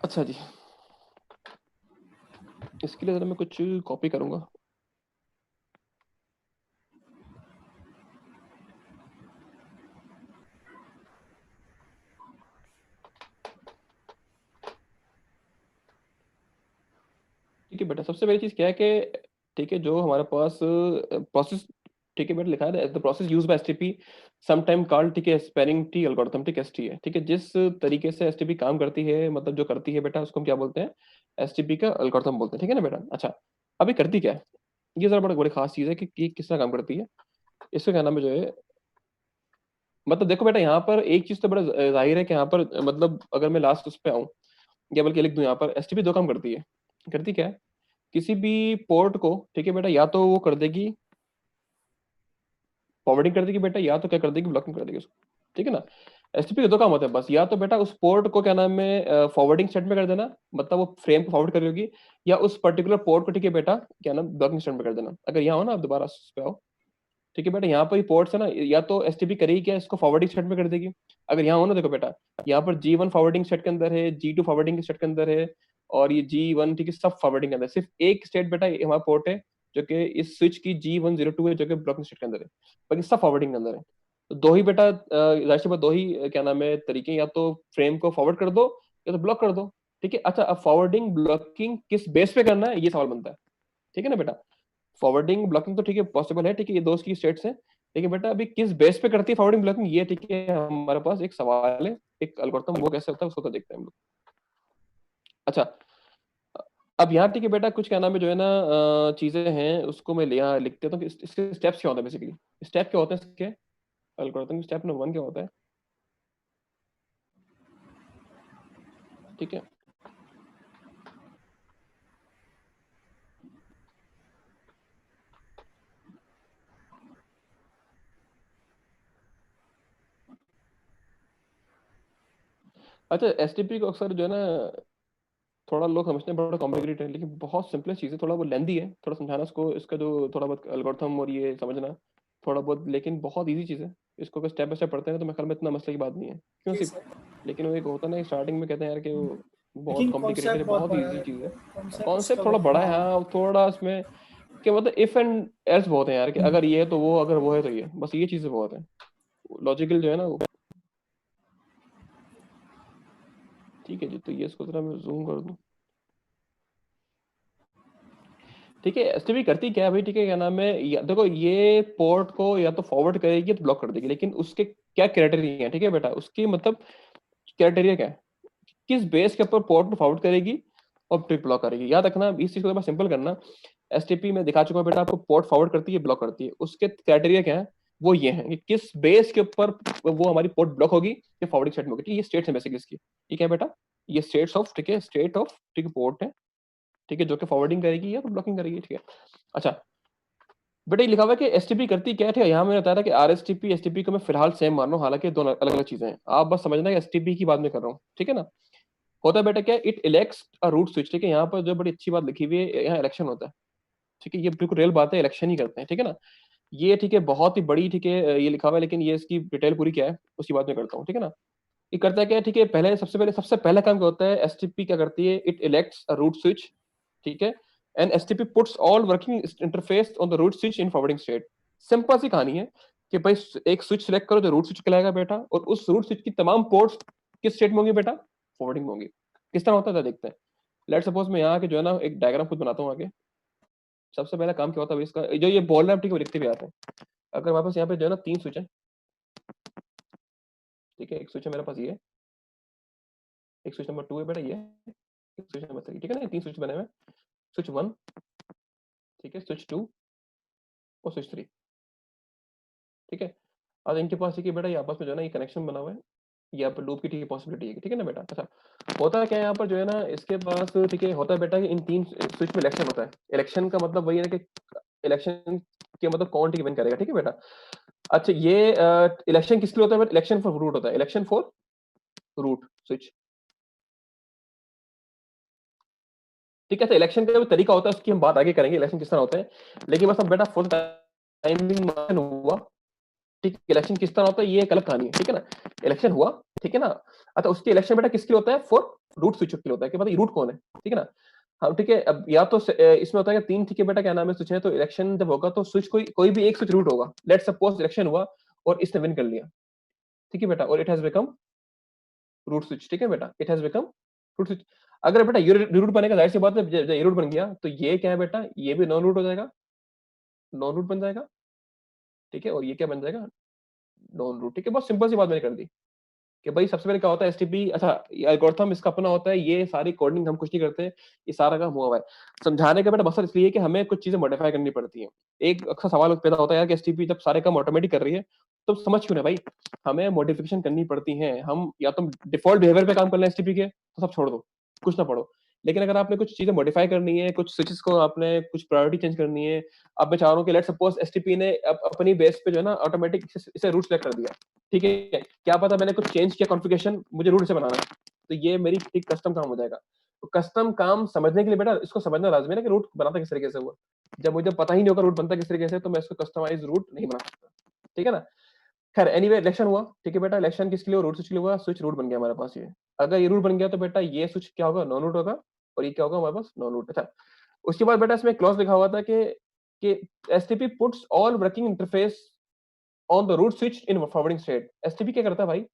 अच्छा जी, इसके लिए जरा मैं कुछ कॉपी करूंगा। ठीक है बेटा सबसे पहली चीज क्या है कि ठीक है जो हमारे पास प्रोसेस, ठीक है बेटा लिखा है the process used by STP some time called, ठीक है स्पैनिंग ट्री एल्गोरिथम, ठीक एसटी है, ठीक है जिस तरीके से एसटीपी काम करती है, मतलब जो करती है बेटा उसको हम क्या बोलते हैं, एसटीपी का एल्गोरिथम बोलते हैं, ठीक है ना बेटा। अच्छा अभी करती क्या है, ये जरा बड़ा बड़ी खास चीज है कि किस तरह काम करती है। इसका क्या नाम है जो है, मतलब देखो बेटा यहाँ पर एक चीज तो बड़ा जाहिर है कि यहाँ पर मतलब अगर मैं लास्ट उस पे आऊँ या बल्कि लिख दूं, यहाँ पर एसटीपी दो काम करती है। करती क्या है, किसी भी पोर्ट को, ठीक है बेटा या तो वो कर देगी फॉरवर्डिंग कर देगी बेटा, या तो क्या कर देगी ब्लॉकिंग कर देगी उसको, ठीक है ना। एसटीपी के दो काम होते हैं बस, या तो बेटा उस पोर्ट को क्या नाम है फॉरवर्डिंग स्टेट में कर देना, मतलब वो फ्रेम को फॉरवर्ड कर रही होगी, या उस पर्टिकुलर पोर्ट को ठीक है बेटा क्या नाम ब्लॉकिंग स्टेट में कर देना। अगर यहाँ हो ना आप दोबारा उस पे आओ, ठीक है बेटा यहाँ पर पोर्ट्स है ना, या तो एसटीपी करेगी क्या इसको फॉरवर्डिंग सेट में कर देगी। अगर यहाँ हो ना देखो बेटा, यहाँ पर G1 फॉरवर्डिंग सेट के अंदर है, G2 फॉरवर्डिंग सेट के अंदर है, और ये G1 ठीक है सब फॉरवर्डिंग के अंदर, सिर्फ एक स्टेट बेटा ये हमारा पोर्ट है जो कि इस स्विच की G102 है जो कि ब्लॉकिंग सेट के अंदर है, बाकी सब फॉरवर्डिंग के अंदर है। तो दो ही बेटा जाहिर सी बात दो ही क्या नाम है तरीके, या तो फ्रेम को फॉरवर्ड कर दो या तो ब्लॉक कर दो, ठीक है। अच्छा अब फॉरवर्डिंग ब्लॉकिंग किस बेस पे करना है ये सवाल बनता है, ठीक है ना बेटा। फॉरवर्डिंग ब्लॉकिंग तो ठीक है पॉसिबल है, ठीक है ये दो उसकी स्टेट्स हैं, लेकिन बेटा अभी किस बेस पे करती है फॉरवर्डिंग ब्लॉकिंग ये ठीक है हमारे पास एक सवाल है, एक एल्गोरिथम वो कैसे होता है उसको तो देखते हैं हम लोग। अच्छा अब यहाँ ठीक है बेटा कुछ क्या नाम है जो है ना चीजें हैं उसको मैं यहाँ लिख देता हूँ कि इसके स्टेप्स क्या होते हैं बेसिकली। स्टेप क्या होते हैं इसके एल्गोरिथम के, स्टेप नंबर 1 क्या होता है, ठीक है। अच्छा एसटीपी को अक्सर जो है ना थोड़ा लोग समझते हैं बड़ा कॉम्प्लिकेटेड है, लेकिन बहुत सिंपल चीज़ है, थोड़ा वो लेंदी है थोड़ा समझाना इसको, इसका जो थोड़ा बहुत एल्गोरिथम और ये समझना थोड़ा बहुत, लेकिन बहुत इजी चीज़ है। इसको अगर स्टेप बाय स्टेप पढ़ते हैं तो मेरे ख्याल में इतना मसले की बात नहीं है, क्यों
जी
सिर्फ।
सर।
लेकिन वो एक होता है ना स्टार्टिंग में कहते हैं यार कि वो बहुत
लेकिन
कॉम्प्लिकेटेड है,
कॉन्सेप्ट बहुत
बहुत
बड़ा
इजी
है।
चीज़ है।
कॉन्सेप्ट
कॉन्सेप्ट
उसका
थोड़ा बड़ा है
हाँ।
हाँ, थोड़ा इसमें कि मतलब इफ एंड एल्स बहुत है यार, कि अगर ये है तो वो, अगर वो है तो ये, बस ये चीज़ें बहुत है, लॉजिकल जो है ना वो। ठीक है जी, तो ये इसको जरा मैं जूम कर दूं, ठीक है। एसटीपी करती क्या है भाई, ठीक है क्या नाम है, देखो ये पोर्ट को या तो फॉरवर्ड करेगी तो ब्लॉक कर देगी, लेकिन उसके क्या क्राइटेरिया है, ठीक है बेटा उसकी मतलब क्राइटेरिया क्या है, किस बेस के ऊपर पोर्ट को फॉरवर्ड करेगी और ट्रिप ब्लॉक करेगी। याद रखना इस चीज को बस सिंपल करना। एसटीपी में दिखा चुका हूं बेटा आपको, पोर्ट फॉरवर्ड करती है ब्लॉक करती है, उसके क्राइटेरिया क्या है, वो ये है कि किस बेस के ऊपर वो हमारी पोर्ट ब्लॉक होगी या फॉरवर्डिंग स्टेट में होगी, ठीक है? ये स्टेट्स है बेसिकली इसकी, ये क्या है बेटा, ये स्टेट्स ऑफ, ठीक है स्टेट ऑफ, ठीक है पोर्ट है, ठीक है जो कि फॉरवर्डिंग करेगी या तो ब्लॉकिंग करेगी, ठीक है। अच्छा बेटा ये लिखा हुआ है कि एसटीपी करती क्या है, ठीक है यहाँ मैंने बताया था कि आरएसटीपी एसटीपी को मैं फिलहाल सेम मान रहा हूँ, हालांकि दोनों अलग अलग चीजें हैं, आप बस समझना कि एसटीपी की बात में कर रहा हूँ, ठीक है ना। होता है बेटा क्या, it elects a root switch, ठीक है यहाँ पर जो बड़ी अच्छी बात लिखी हुई है, यहाँ इलेक्शन होता है, ठीक है ये बिल्कुल रियल बात है, इलेक्शन ही करते हैं, ठीक है ना। ये ठीक है, बहुत ही बड़ी, ठीक है, ये लिखा हुआ है, लेकिन ये इसकी डिटेल पूरी क्या है उसकी बात मैं करता हूँ, ठीक है ना। ये करता है क्या है, ठीक है, सबसे पहला काम क्या होता है, एसटीपी क्या करती है, it elects a root switch, ठीक है, and STP puts all working interface on the root switch in forwarding state. Simple सी कहानी है कि भाई एक स्विच सेलेक्ट करो जो रूट स्विच कहलाएगा बेटा, और उस रूट स्विच की तमाम पोर्ट्स किस स्टेट में होंगी बेटा, फॉरवर्डिंग में होंगी। किस तरह होता है देखते हैं। लेट सपोज मैं यहाँ के जो है ना एक डायग्राम खुद बनाता हूँ आगे। सबसे पहला काम क्या होता है इसका, जो ये बोल रहा है ठीक है, वो लिखते भी आते हैं। अगर हमारे पास यहाँ पे जो है ना 3 स्विच है, ठीक है, एक स्विच है मेरे पास ये, एक स्विच नंबर 2 है बेटा ये, एक स्विच नंबर 3, ठीक है ना, ये 3 स्विच बने हुए हैं। स्विच 1, ठीक है, स्विच 2 और स्विच 3, ठीक है। अब इनके पास ठीक है बेटा, ये आपस में जो है ना ये कनेक्शन बना हुआ है, यहाँ पर लूप की ठीक है पॉसिबिलिटी है, ठीक है ना बेटा। अच्छा, होता क्या है यहाँ पर जो है ना इसके पास, ठीक है, होता है बेटा कि इन 3 स्विच में इलेक्शन होता है। इलेक्शन का मतलब वही है ना कि इलेक्शन के मतलब कौन ठीक विन करेगा, ठीक है बेटा। अच्छा, ये इलेक्शन किसके लिए होता है, इलेक्शन फॉर रूट होता है, इलेक्शन फॉर रूट स्विच, ठीक है। तो इलेक्शन का जो तरीका होता है उसकी हम बात आगे करेंगे, इलेक्शन किस तरह होता है, लेकिन बस अब बेटा फुल टाइमिंग हुआ, ठीक है। इलेक्शन किस तरह होता है ये एक अलग कहानी है, ठीक है ना। इलेक्शन हुआ, ठीक है ना। अच्छा, उसके इलेक्शन बेटा किसके लिए होता है, फॉर रूट स्विच के लिए होता है, कि मतलब रूट कौन है, ठीक है ना। हाँ ठीक है, अब या तो इसमें होता है कि 3, ठीक है बेटा, क्या नाम है, स्विच है, तो इलेक्शन जब होगा तो स्विच कोई भी एक स्विच रूट होगा। लेट सपोज इलेक्शन हुआ और इसने विन कर लिया, ठीक है बेटा, और it has become root switch, ठीक है बेटा, it has become root switch. अगर बेटा ये रूट बनेगा, जाहिर सी बात है, जब ये रूट बन गया तो ये क्या है बेटा, ये भी नॉन रूट हो जाएगा, नॉन रूट बन जाएगा, ठीक है, और ये क्या बन जाएगा, नॉन रूट, ठीक है। बहुत सिंपल सी बात मैंने कर दी कि भाई सबसे पहले क्या होता है एसटीपी। अच्छा, ये एल्गोरिथम इसका अपना होता है, ये सारी कोडिंग हम कुछ नहीं करते, ये सारा काम हुआ हुआ है। समझाने का बेटा मकसद इसलिए कि हमें कुछ चीजें मॉडिफाई करनी पड़ती हैं। एक अक्सर सवाल पैदा होता है यार कि एसटीपी जब सारे काम ऑटोमेटिक कर रही है तो समझ क्यों नहीं भाई, हमें मॉडिफिकेशन करनी पड़ती है। हम या तो डिफॉल्ट बिहेवियर पे काम कर लें एसटीपी के, तो सब छोड़ दो, कुछ ना पढ़ो। लेकिन अगर आपने कुछ चीजें मॉडिफाई करनी है, कुछ स्विचेस को आपने कुछ प्रायोरिटी चेंज करनी है, अब मैं चाह रहा हूँ कि लेट सपोज एसटीपी ने अपनी बेस पे जो है ना ऑटोमेटिक इसे रूट सेलेक्ट कर दिया, ठीक है, क्या पता मैंने कुछ चेंज किया कॉन्फ़िगरेशन, मुझे रूट से बनाना है, तो ये मेरी एक कस्टम काम हो जाएगा। तो कस्टम काम समझने के लिए बेटा इसको समझना लाजमी है ना कि रूट बनाता किस तरीके से हुआ। जब मुझे पता ही नहीं होगा रूट बनता किस तरीके से, तो मैं इसको कस्टमाइज रूट नहीं बना सकता, ठीक है ना। खैर एनीवे, इलेक्शन हुआ, ठीक है बेटा, इलेक्शन किसके लिए, रूट स्विच के लिए हुआ, स्विच रूट बन गया हमारे पास ये। अगर ये रूट बन गया तो बेटा ये स्विच क्या होगा, नॉन रूट होगा, और ये क्या होगा हमारे पास, नॉन रूट। अच्छा, उसके बाद बेटा इसमें क्लॉज लिखा हुआ था कि STP puts all working interface on the root switch in forwarding state. STP क्या करता है भाई,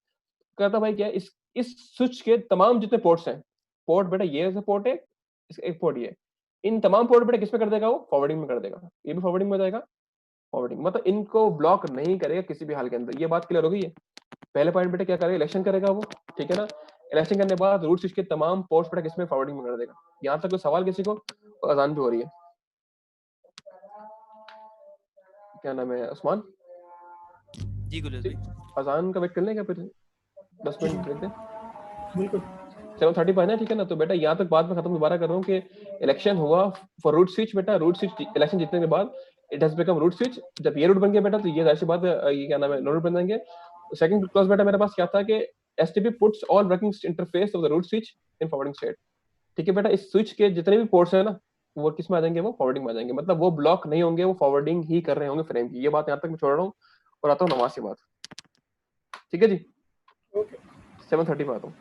करता भाई क्या है, इस स्विच के तमाम जितने पोर्ट्स हैं, पोर्ट बेटा ये पोर्ट है, इसका एक पोर्ट ये, इन तमाम पोर्ट बेटा किस में कर देगा, वो फॉरवर्डिंग में कर देगा, ये भी फॉरवर्डिंग में हो जाएगा। फॉरवर्डिंग मतलब इनको ब्लॉक नहीं करेगा किसी भी हाल के अंदर, ये बात क्लियर हो गई है। पहले पॉइंट बेटा क्या करेगा, इलेक्शन करेगा वो, ठीक है ना। इलेक्शन करने के बाद रूट स्विच के तमाम पोर्ट्स बेटा किसमें, फॉरवर्डिंग में कर देगा। यहाँ तक कोई सवाल किसी को, और अजान भी हो रही है, क्या नाम है उस्मान,
जी गुलेश
ठीक,
भाई।
अजान का वेट कर लें क्या, फिर 10
जी
मिनट ब्रेक दें।
बिल्कुल।
7:30 है, ठीक है ना। तो बेटा यहाँ तक बात मैं खत्म दोबारा कर रहा हूँ कि इलेक्शन हुआ फॉर रूट स्विच बेटा, रूट स्विच इलेक्शन जीतने के बाद it has become root switch. जब ये रूट बन गया बेटा तो ये जाहिर सी बात है, ये क्या नाम है, नो रूट बन जाएंगे। सेकंड क्लॉज बेटा मेरे पास क्या था कि STP puts all working interface of the root switch in forwarding state, ठीक है बेटा। इस स्विच के जितने भी पोर्ट्स है ना, वो किस में आ जाएंगे, वो फॉरवर्डिंग में आ जाएंगे, मतलब वो ब्लॉक नहीं होंगे, वो फॉरवर्डिंग ही कर रहे होंगे फ्रेम की। ये बात यहाँ तक मैं छोड़ रहा हूँ और आता हूँ नमाज की बात, ठीक है जी।
ओके।
7:30 पे आता हूँ।